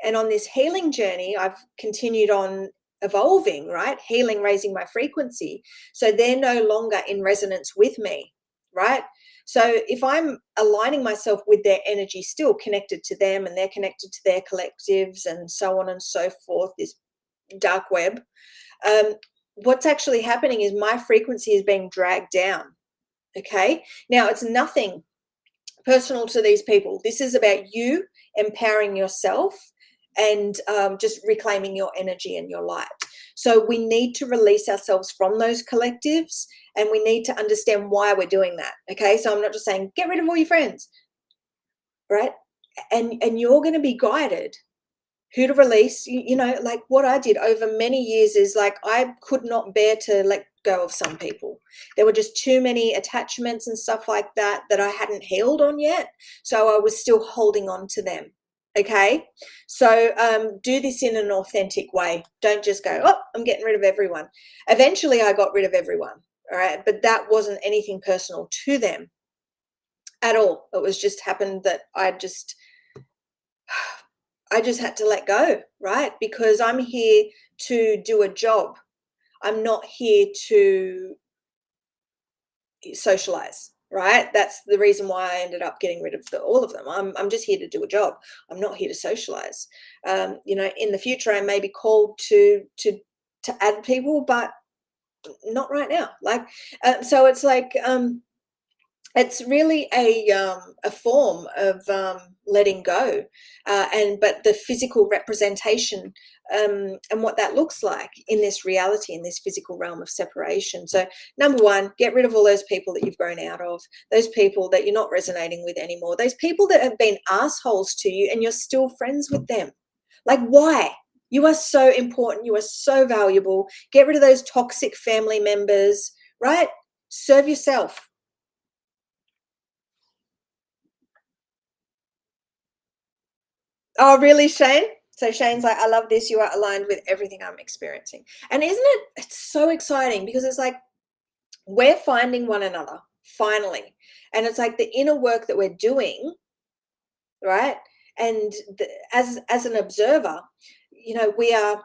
and on this healing journey, I've continued on evolving, right? Healing, raising my frequency. So they're no longer in resonance with me, right? So if I'm aligning myself with their energy, still connected to them, and they're connected to their collectives, and so on and so forth, this dark web, what's actually happening is my frequency is being dragged down. Okay. Now, it's nothing personal to these people. This is about you empowering yourself and just reclaiming your energy and your light. So we need to release ourselves from those collectives, and we need to understand why we're doing that. Okay. So I'm not just saying get rid of all your friends, right? And you're going to be guided who to release. Like what I did over many years is, like, I could not bear to let go of some people. There were just too many attachments and stuff like that I hadn't healed on yet, so I was still holding on to them. Okay, so do this in an authentic way. Don't just go, oh, I'm getting rid of everyone. Eventually I got rid of everyone, all right, but that wasn't anything personal to them at all. It was just happened that I just had to let go, right? Because I'm here to do a job. I'm not here to socialize, right? That's the reason why I ended up getting rid of all of them. I'm just here to do a job. I'm not here to socialize. In the future, I may be called to add people, but not right now. So it's like, it's really a form of letting go, but the physical representation, and what that looks like in this reality, in this physical realm of separation. So number one, get rid of all those people that you've grown out of, those people that you're not resonating with anymore, those people that have been assholes to you and you're still friends with them. Like, why? You are so important. You are so valuable. Get rid of those toxic family members, right? Serve yourself. Oh, really, Shane? So Shane's like, I love this. You are aligned with everything I'm experiencing. And isn't it? It's so exciting, because it's like we're finding one another finally. And it's like the inner work that we're doing, right? And as an observer, we're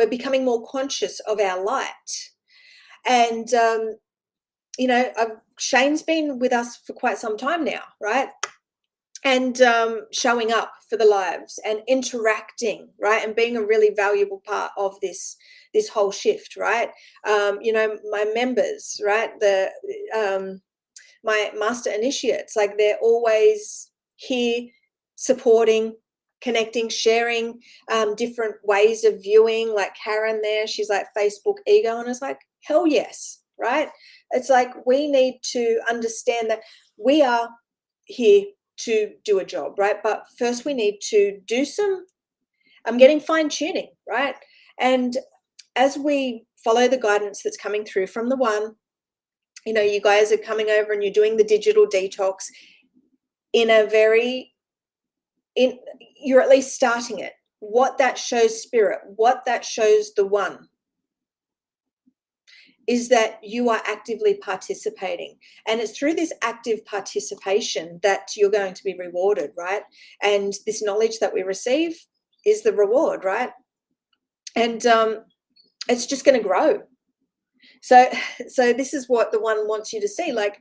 becoming more conscious of our light. And Shane's been with us for quite some time now, right? And showing up for the lives and interacting, right, and being a really valuable part of this whole shift, right? My members, right, my master initiates, like, they're always here supporting, connecting, sharing different ways of viewing. Like Karen there, she's like Facebook ego, and it's like, hell yes, right? It's like we need to understand that we are here to do a job, right? But first we need to do I'm getting fine tuning, right? And as we follow the guidance that's coming through from the one, you guys are coming over and you're doing the digital detox you're at least starting it. What that shows spirit, what that shows the one, is that you are actively participating. And it's through this active participation that you're going to be rewarded, right? And this knowledge that we receive is the reward, right? And it's just going to grow. So this is what the one wants you to see. Like,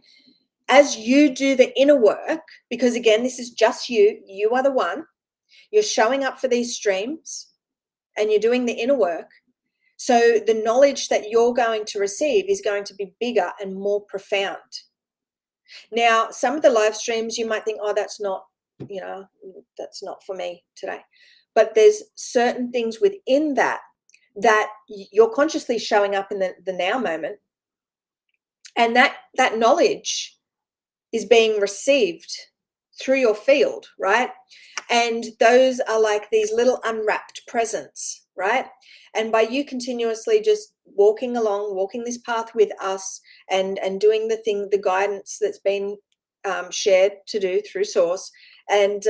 as you do the inner work, because again, this is just you are the one, you're showing up for these streams and you're doing the inner work. So the knowledge that you're going to receive is going to be bigger and more profound. Now, some of the live streams you might think, oh, that's not for me today. But there's certain things within that you're consciously showing up in the now moment. And that knowledge is being received through your field, right? And those are like these little unwrapped presents, right? And by you continuously just walking this path with us and doing the guidance that's been shared to do through Source, and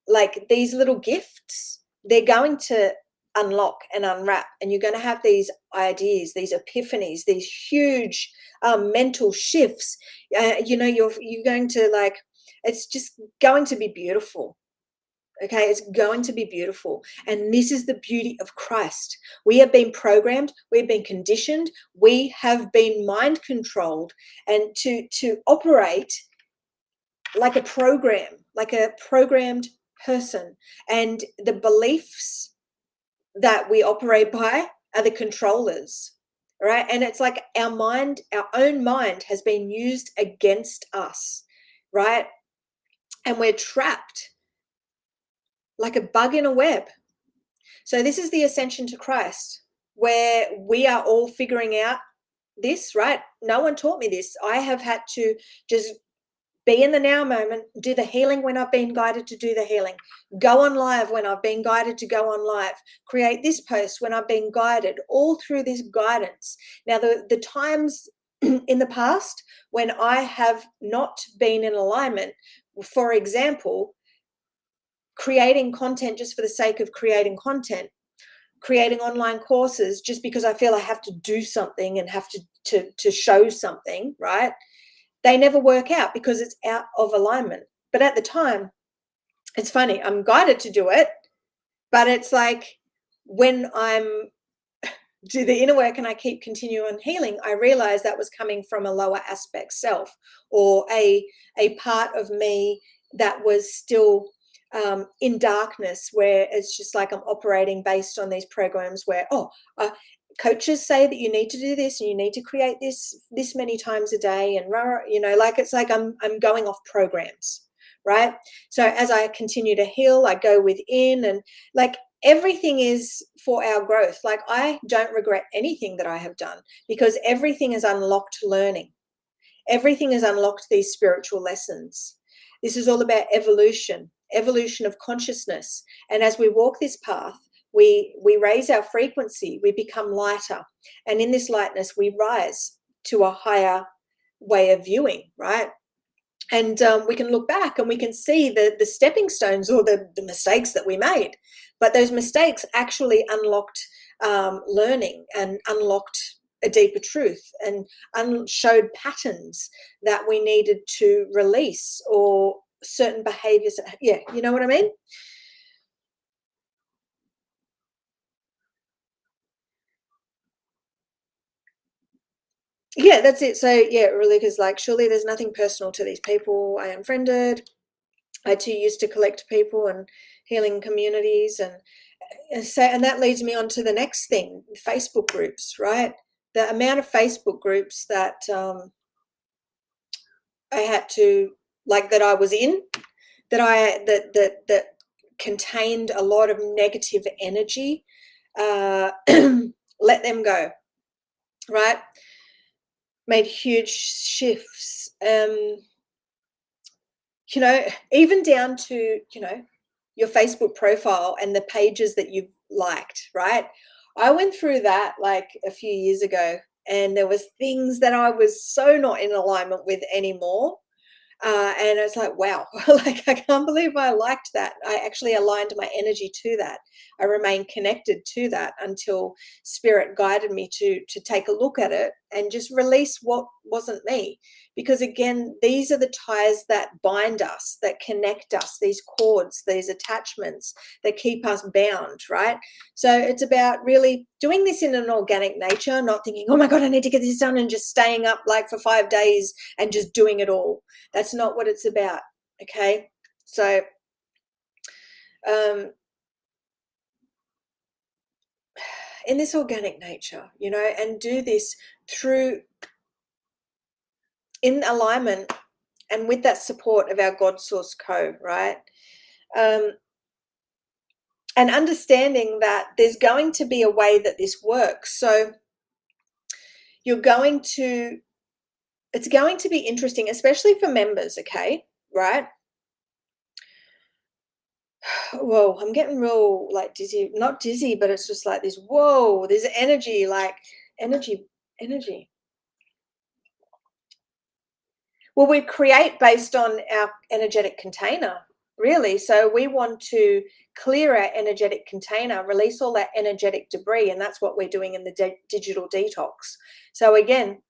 like these little gifts, they're going to unlock and unwrap, and you're going to have these ideas, these epiphanies, these huge mental shifts. You're going to, like, it's just going to be beautiful. Okay, it's going to be beautiful. And this is the beauty of Christ. We have been programmed, we've been conditioned, we have been mind controlled, and to operate like a programmed person. And the beliefs that we operate by are the controllers, right? And it's like our own mind has been used against us, right? And we're trapped like a bug in a web. So this is the ascension to Christ, where we are all figuring out this, right? No one taught me this. I have had to just be in the now moment, do the healing when I've been guided to do the healing, go on live when I've been guided to go on live, create this post when I've been guided, all through this guidance. Now, the times in the past when I have not been in alignment, for example, creating content just for the sake of creating content, creating online courses just because I feel I have to do something and have to show something, right? They never work out because it's out of alignment. But at the time, it's funny, I'm guided to do it, but it's like when I'm do the inner work and I keep continuing healing, I realize that was coming from a lower aspect self, or a part of me that was still in darkness, where it's just like I'm operating based on these programs where, coaches say that you need to do this and you need to create this many times a day, and like it's like I'm going off programs, right? So as I continue to heal, I go within, and like everything is for our growth. Like, I don't regret anything that I have done, because everything is unlocked learning. Everything has unlocked these spiritual lessons. This is all about evolution of consciousness. And as we walk this path, we raise our frequency, we become lighter. And in this lightness, we rise to a higher way of viewing, right? And we can look back and we can see the stepping stones, or the mistakes that we made. But those mistakes actually unlocked learning, and unlocked a deeper truth, and showed patterns that we needed to release, or certain behaviors. Yeah, you know what I mean? Yeah, that's it. So yeah, really, because like, surely there's nothing personal to these people I unfriended. I too used to collect people and healing communities, and that leads me on to the next thing: Facebook groups, right? The amount of Facebook groups that I had to, like, that I was in, that contained a lot of negative energy, let them go, right? Made huge shifts. Even down to, your Facebook profile and the pages that you've liked, right? I went through that like a few years ago, and there was things that I was so not in alignment with anymore. And it's like, wow, like I can't believe I liked that. I actually aligned my energy to that. I remained connected to that until spirit guided me to take a look at it and just release what wasn't me. Because again, these are the ties that bind us, that connect us, these cords, these attachments that keep us bound, right? So it's about really doing this in an organic nature, not thinking, oh my God, I need to get this done, and just staying up like for 5 days and just doing it all. That's not what it's about. Okay. So, in this organic nature, and do this through in alignment and with that support of our God Source Co, right? And understanding that there's going to be a way that this works. So it's going to be interesting, especially for members, okay? Right? Whoa, I'm getting real like dizzy, not dizzy, but it's just like this, whoa, there's energy, like energy. Well, we create based on our energetic container, really. So we want to clear our energetic container, release all that energetic debris, and that's what we're doing in the digital detox. So again,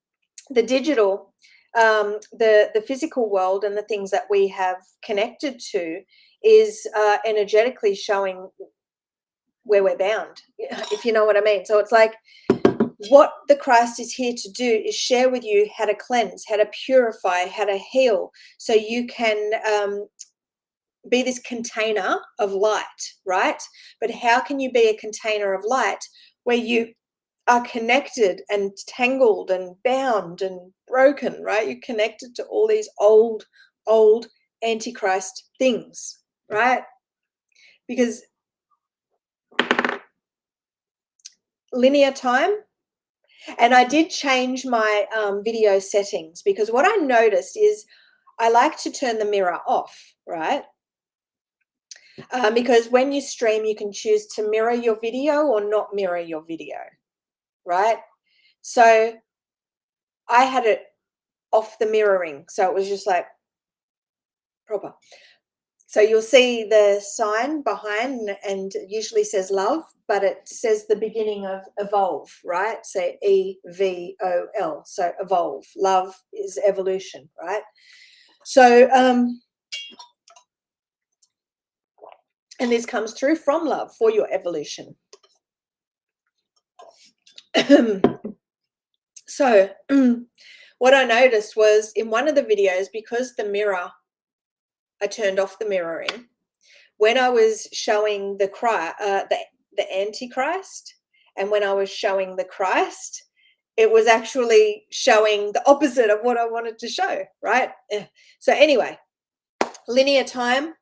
the digital, the physical world and the things that we have connected to is energetically showing where we're bound, if you know what I mean. So it's like, what the Christ is here to do is share with you how to cleanse, how to purify, how to heal, so you can be this container of light, right? But how can you be a container of light where you are connected and tangled and bound and broken, right? You're connected to all these old Antichrist things, right? Because linear time. And I did change my video settings, because what I noticed is I like to turn the mirror off, right? Because when you stream, you can choose to mirror your video or not mirror your video, right? So I had it off the mirroring. So it was just like proper. So you'll see the sign behind, and it usually says love, but it says the beginning of evolve, right? So EVOL. So evolve. Love is evolution, right? So, and this comes through from love for your evolution. So, what I noticed was in one of the videos, because the mirror, I turned off the mirroring. When I was showing the Antichrist, and when I was showing the Christ, it was actually showing the opposite of what I wanted to show, right? So anyway, linear time,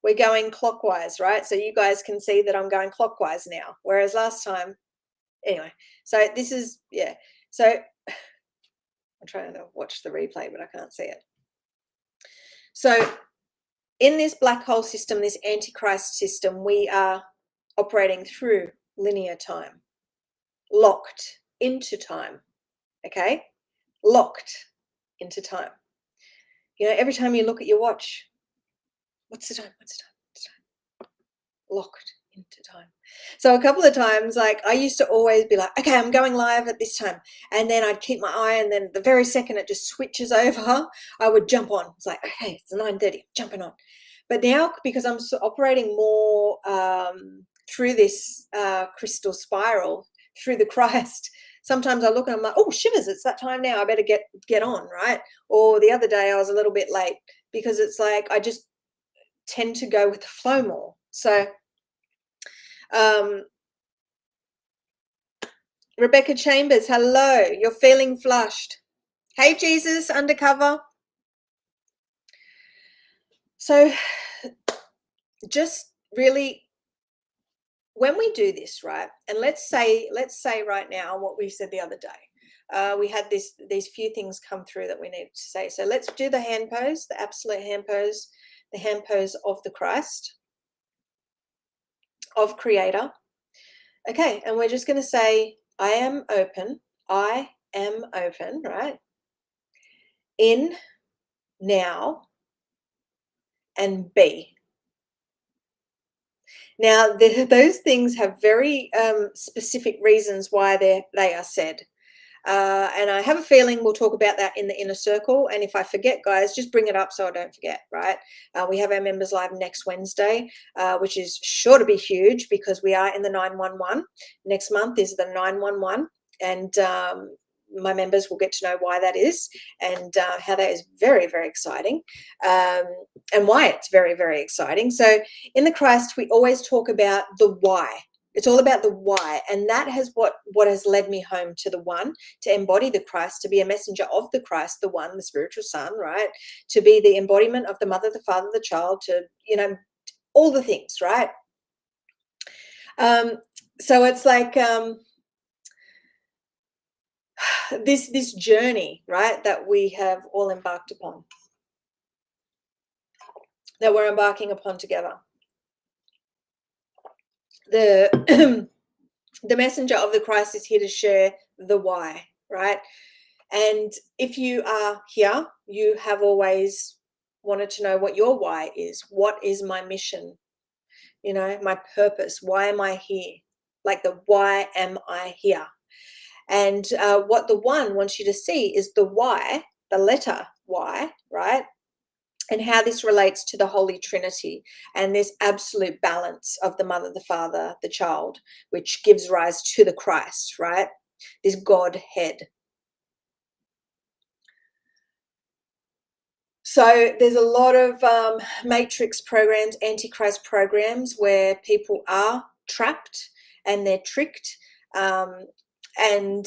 we're going clockwise, right? So you guys can see that I'm going clockwise now, whereas last time, anyway. So this is, yeah. So I'm trying to watch the replay, but I can't see it. So in this black hole system, this Antichrist system, we are operating through linear time, locked into time, okay? Locked into time. Every time you look at your watch, what's the time? What's the time? What's the time? Locked into time. So a couple of times, like I used to always be like, okay, I'm going live at this time. And then I'd keep my eye, and then the very second it just switches over, I would jump on. It's like, okay, it's 9:30, I'm jumping on. But now, because I'm operating more through this crystal spiral, through the Christ, sometimes I look and I'm like, oh, shivers, it's that time now. I better get on, right? Or the other day I was a little bit late, because it's like I just tend to go with the flow more. So Rebecca Chambers, hello. You're feeling flushed. Hey, Jesus, undercover. So just really, when we do this, right, and let's say right now what we said the other day, we had these few things come through that we needed to say. So let's do the hand pose, the absolute hand pose, the hand pose of the Christ, of Creator. Okay, and we're just going to say, I am open, right? In, now, and be. Now, those things have very specific reasons why they are said. And I have a feeling we'll talk about that in the inner circle. And if I forget, guys, just bring it up so I don't forget, right? We have our members live next Wednesday, which is sure to be huge because we are in the 911. Next month is the 911. And my members will get to know why that is and how that is very, very exciting, and why it's very, very exciting. So in the Christ, we always talk about the why. It's all about the why, and that has what has led me home to the one, to embody the Christ, to be a messenger of the Christ, the one, the spiritual son, right? To be the embodiment of the mother, the father, the child, to, all the things, right? So it's like this journey, right, that we have all embarked upon, that we're embarking upon together. The the messenger of the Christ is here to share the why, right? And if you are here, you have always wanted to know what your why is. What is my mission? My purpose. Why am I here? Like the why am I here? And what the one wants you to see is the why, the letter Y, right? And how this relates to the Holy Trinity and this absolute balance of the mother, the father, the child, which gives rise to the Christ, right? This Godhead. So there's a lot of matrix programs, Antichrist programs, where people are trapped and they're tricked. And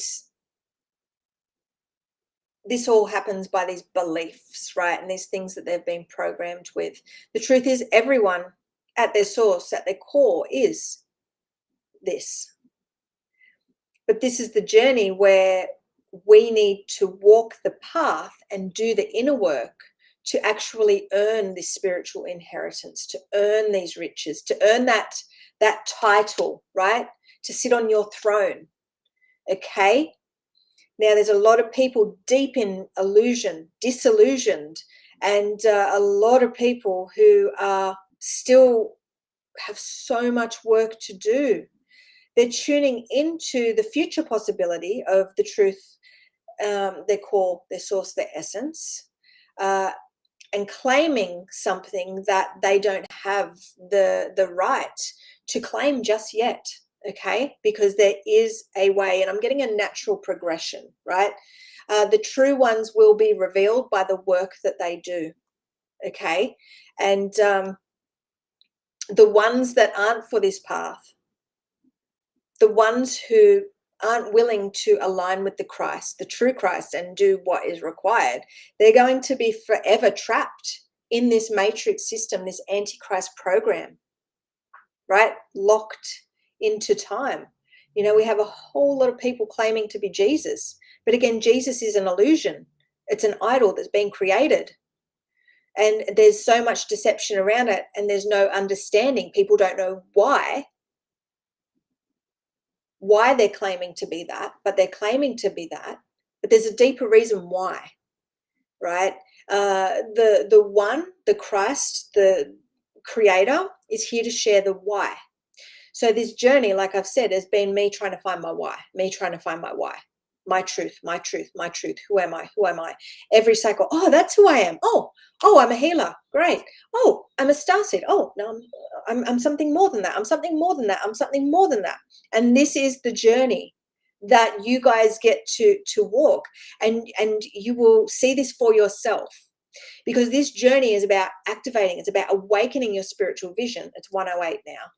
this all happens by these beliefs, right? And these things that they've been programmed with. The truth is, everyone at their source, at their core, is this. But this is the journey where we need to walk the path and do the inner work to actually earn this spiritual inheritance, to earn these riches, to earn that title, right? To sit on your throne. Okay? Now, there's a lot of people deep in illusion, disillusioned, and a lot of people who are still have so much work to do. They're tuning into the future possibility of the truth, their core, their source, their essence, and claiming something that they don't have the right to claim just yet. Okay, because there is a way, and I'm getting a natural progression, right? The true ones will be revealed by the work that they do. Okay, and the ones that aren't for this path, the ones who aren't willing to align with the Christ, the true Christ, and do what is required, they're going to be forever trapped in this matrix system, this Antichrist program, right? Locked into time. We have a whole lot of people claiming to be Jesus, but again, Jesus is an illusion. It's an idol that's been created. And there's so much deception around it, and there's no understanding. People don't know why they're claiming to be that, but they're claiming to be that. But there's a deeper reason why, right? The one, the Christ, the creator, is here to share the why. So this journey, like I've said, has been me trying to find my why, my truth, my truth, my truth. Who am I? Who am I? Every cycle. Oh, that's who I am. Oh, I'm a healer. Great. Oh, I'm a starseed. Oh, no, I'm something more than that. I'm something more than that. I'm something more than that. And this is the journey that you guys get to walk, and you will see this for yourself, because this journey is about activating. It's about awakening your spiritual vision. It's 108 now.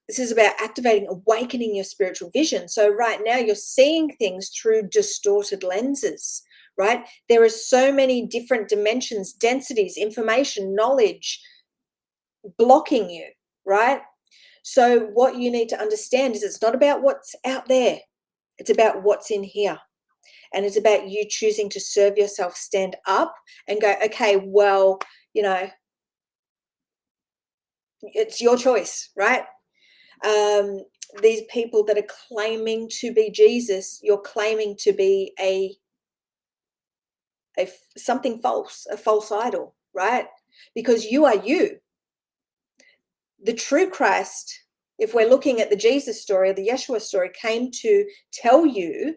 This is about activating, awakening your spiritual vision. So right now you're seeing things through distorted lenses, right? There are so many different dimensions, densities, information, knowledge blocking you, right? So what you need to understand is it's not about what's out there. It's about what's in here. And it's about you choosing to serve yourself, stand up and go, okay, well, it's your choice, right? These people that are claiming to be Jesus, you're claiming to be a something false, a false idol, right? because you are you. The true Christ, if we're looking at the Jesus story or the Yeshua story, came to tell you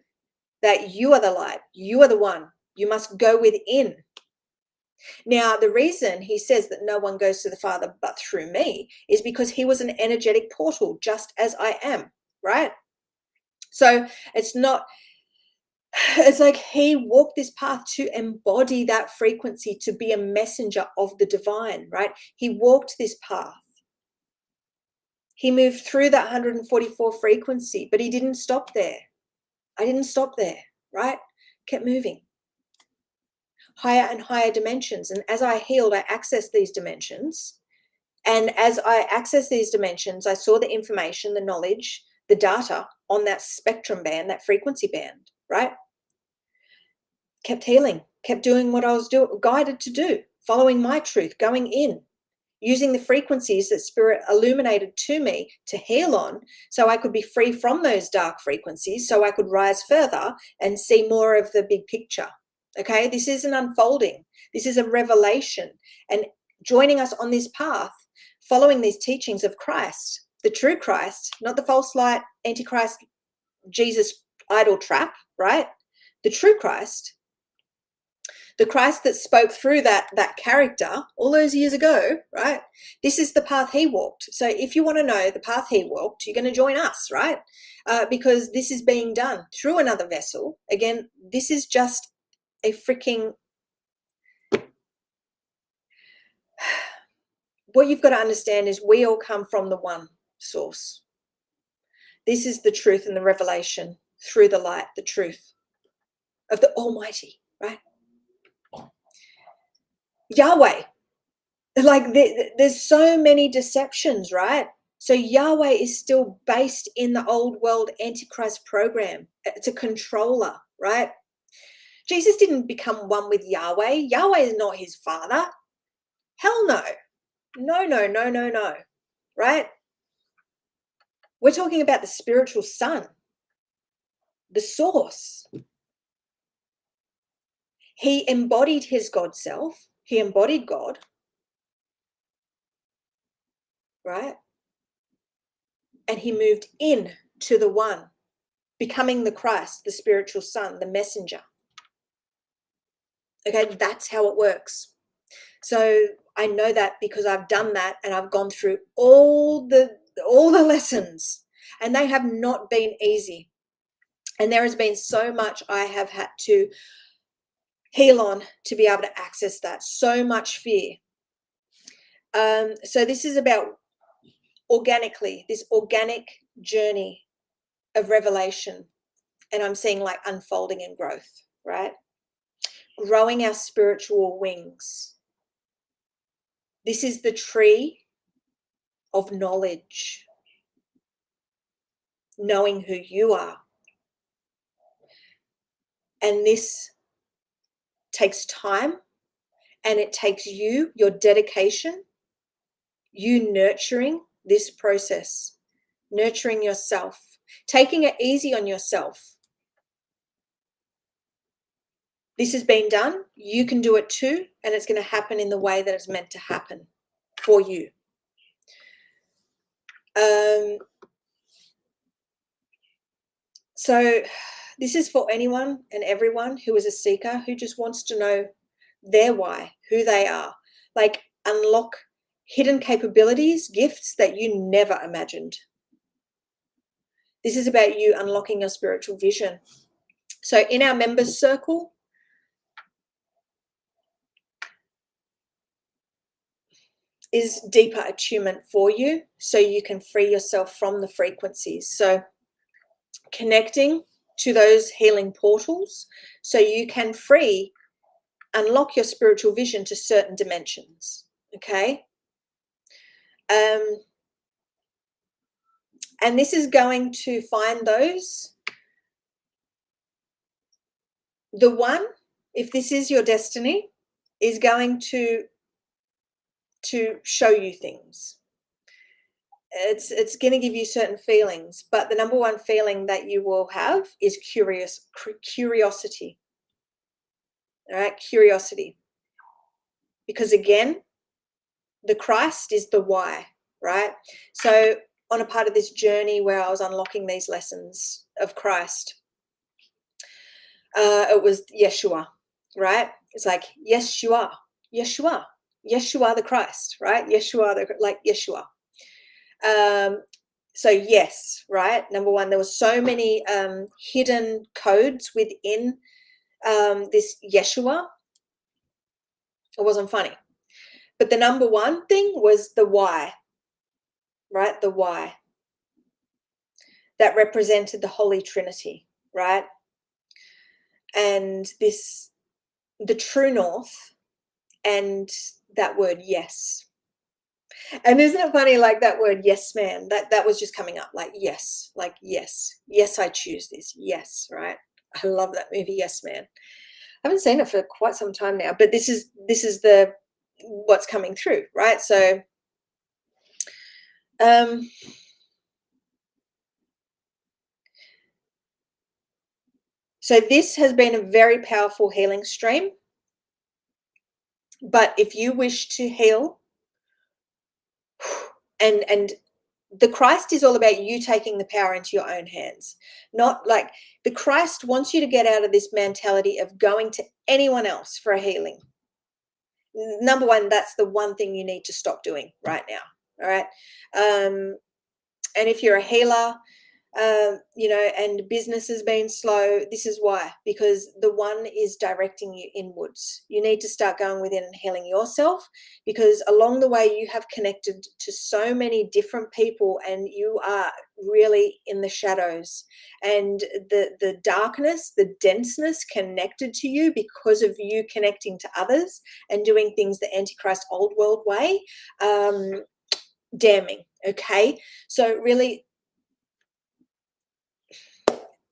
that you are the light. You are the one. You must go within. Now, the reason he says that no one goes to the Father but through me is because he was an energetic portal, just as I am, right? So it's like he walked this path to embody that frequency, to be a messenger of the divine, right? He walked this path. He moved through that 144 frequency, but he didn't stop there. I didn't stop there, right? Kept moving. Higher and higher dimensions. And as I healed, I accessed these dimensions. And as I accessed these dimensions, I saw the information, the knowledge, the data on that spectrum band, that frequency band, right? Kept healing, kept doing what I was guided to do, following my truth, going in, using the frequencies that Spirit illuminated to me to heal on, so I could be free from those dark frequencies, so I could rise further and see more of the big picture. Okay, this is an unfolding. This is a revelation. And joining us on this path, following these teachings of Christ, the true Christ, not the false light, Antichrist, Jesus idol trap, right? The true Christ, the Christ that spoke through that character all those years ago, right? This is the path he walked. So if you want to know the path he walked, you're going to join us, right? Because this is being done through another vessel. Again, this is just a freaking... What you've got to understand is we all come from the one source. This is the truth and the revelation through the light, the truth of the Almighty, right? Yahweh, like there's so many deceptions, right? So Yahweh is still based in the old world Antichrist program. It's a controller, right? Jesus didn't become one with Yahweh. Yahweh is not his father. Hell no. No, right? We're talking about the spiritual son, the source. He embodied his God self. He embodied God, right? And he moved in to the one, becoming the Christ, the spiritual son, the messenger. Okay, that's how it works. So I know that because I've done that, and I've gone through all the lessons, and they have not been easy. And there has been so much I have had to heal on to be able to access that. So much fear. So this is about organically, this organic journey of revelation. And I'm seeing like unfolding and growth, right? Growing our spiritual wings. This is the tree of knowledge. Knowing who you are. And this takes time, and it takes you, your dedication, you nurturing this process, nurturing yourself, taking it easy on yourself. This has been done. You can do it too, and it's going to happen in the way that it's meant to happen for you. So this is for anyone and everyone who is a seeker, who just wants to know their why, who they are, like unlock hidden capabilities, gifts that you never imagined. This is about you unlocking your spiritual vision. So in our members circle, is deeper attunement for you, so you can free yourself from the frequencies. So connecting to those healing portals, so you can unlock your spiritual vision to certain dimensions. Okay. And this is going to find those. The one, if this is your destiny, is going to show you things. It's going to give you certain feelings, but the number one feeling that you will have is curiosity. All right, curiosity. Because again, The Christ is the why, right? So on a part of this journey where I was unlocking these lessons of Christ, it was Yeshua, right? It's like, yes, you are. Yes, you are. Yes, you are the Christ, right? Yes, you are like Yeshua. So yes, right? Number one, there were so many hidden codes within this Yeshua. It wasn't funny. But the number one thing was the why, right? The why. That represented the Holy Trinity, right? And the true north, and that word yes. And isn't it funny, like that word yes man, that was just coming up, like yes, I choose this, yes, right? I love that movie, Yes Man. I haven't seen it for quite some time now, but this is the what's coming through, right? So so this has been a very powerful healing stream. But if you wish to heal, and the Christ is all about you taking the power into your own hands. Not like the Christ wants you to get out of this mentality of going to anyone else for a healing. Number one, that's the one thing you need to stop doing right now. All right. And if you're a healer, and business has been slow, this is why, because the one is directing you inwards. You need to start going within and healing yourself, because along the way you have connected to so many different people and you are really in the shadows, and the darkness, the denseness connected to you because of you connecting to others and doing things the Antichrist old world way, damning. Okay, so really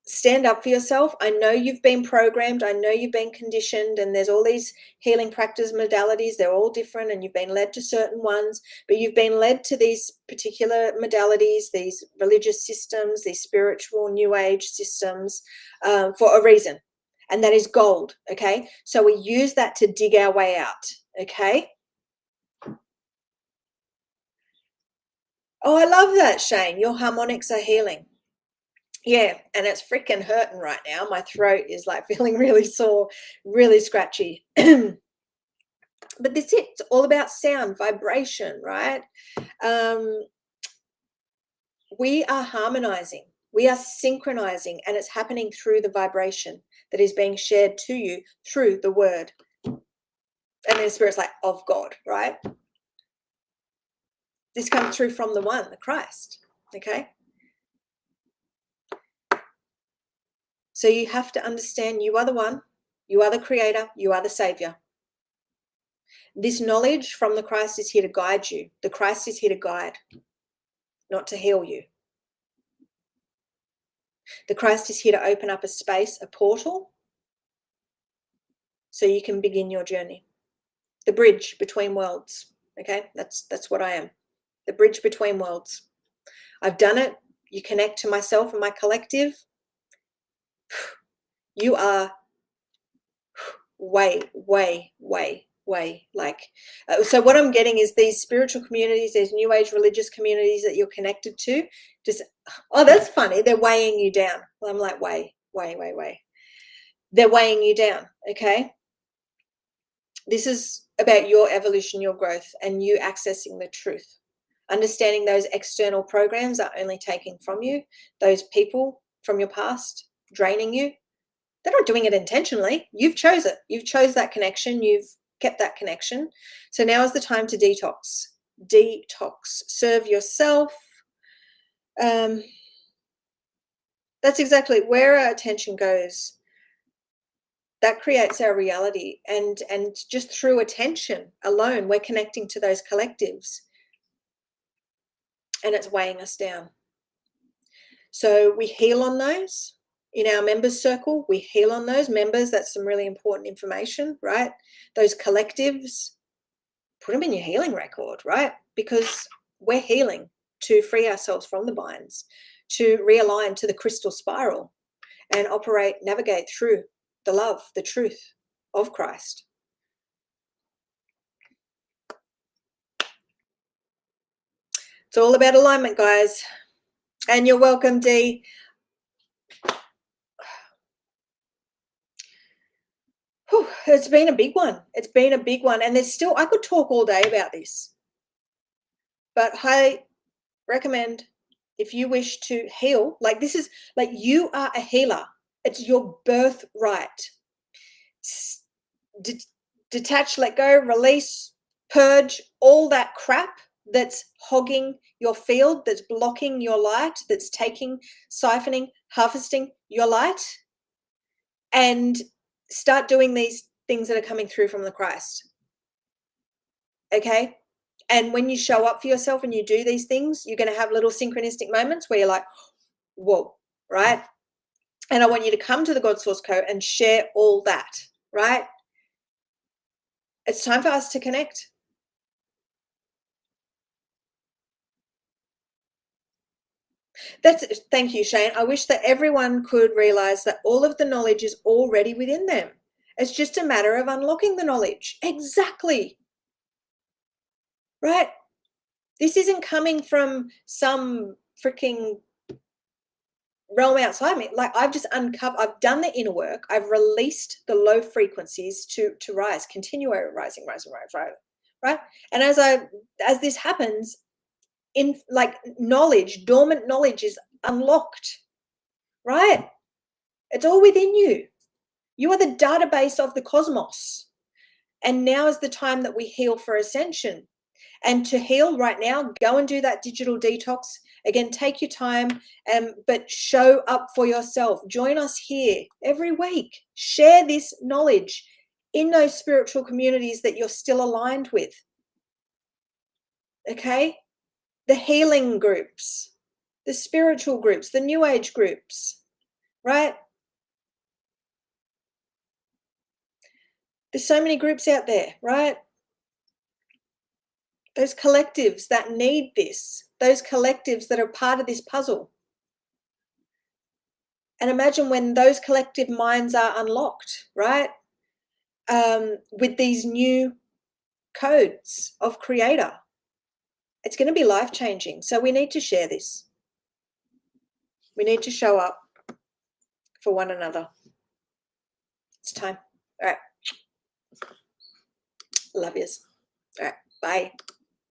stand up for yourself. I know you've been programmed. I know you've been conditioned, and there's all these healing practice modalities. They're all different, and you've been led to certain ones, but you've been led to these particular modalities, these religious systems, these spiritual new age systems, for a reason. And that is gold. Okay. So we use that to dig our way out. Okay. Oh, I love that, Shane. Your harmonics are healing. Yeah, and it's freaking hurting right now. My throat is like feeling really sore, really scratchy. But that's it. It's all about sound, vibration, right? We are harmonizing. We are synchronizing, and it's happening through the vibration that is being shared to you through the word. And then spirit's like, of God, right? This comes through from the one, the Christ, okay? So you have to understand you are the one, you are the creator, you are the savior. This knowledge from the Christ is here to guide you. The Christ is here to guide, not to heal you. The Christ is here to open up a space, a portal, so you can begin your journey. The bridge between worlds, okay? That's what I am. The bridge between worlds. I've done it. You connect to myself and my collective. You are way like, so what I'm getting is these spiritual communities, these new age religious communities that you're connected to, just, oh, that's funny, they're weighing you down. Well, I'm like, way, they're weighing you down. Okay, this is about your evolution, your growth, and you accessing the truth. Understanding those external programs are only taking from you, those people from your past draining you. They're not doing it intentionally. You've chose it. You've chose that connection. You've kept that connection. So now is the time to detox. Detox. Serve yourself. That's exactly where our attention goes. That creates our reality. And just through attention alone, we're connecting to those collectives. And it's weighing us down. So we heal on those. In our members circle, we heal on those members. That's some really important information, right? Those collectives, put them in your healing record, right? Because we're healing to free ourselves from the binds, to realign to the crystal spiral and navigate through the love, the truth of Christ. It's all about alignment, guys. And you're welcome, Dee. Whew, it's been a big one. It's been a big one. And there's still, I could talk all day about this. But I recommend, if you wish to heal, like this is, like you are a healer. It's your birthright. Detach, let go, release, purge all that crap that's hogging your field, that's blocking your light, that's taking, siphoning, harvesting your light, and start doing these things that are coming through from the Christ. Okay? And when you show up for yourself and you do these things, you're going to have little synchronistic moments where you're like, whoa, right? And I want you to come to the God Source Co and share all that, right? It's time for us to connect. Thank you, Shane. I wish that everyone could realize that all of the knowledge is already within them. It's just a matter of unlocking the knowledge. Exactly. Right? This isn't coming from some freaking realm outside me. Like I've just uncovered, I've done the inner work. I've released the low frequencies to rise, continue rising, right? And as this happens, in like knowledge, dormant knowledge is unlocked, right? It's all within you. You are the database of the cosmos. And now is the time that we heal for ascension. And to heal right now, go and do that digital detox. Again, take your time, but show up for yourself. Join us here every week. Share this knowledge in those spiritual communities that you're still aligned with. Okay? The healing groups, the spiritual groups, the new age groups, right? There's so many groups out there, right? Those collectives that need this, those collectives that are part of this puzzle. And imagine when those collective minds are unlocked, right? With these new codes of creator, it's going to be life-changing. So we need to share this. We need to show up for one another. It's time. All right. Love yous. All right. Bye.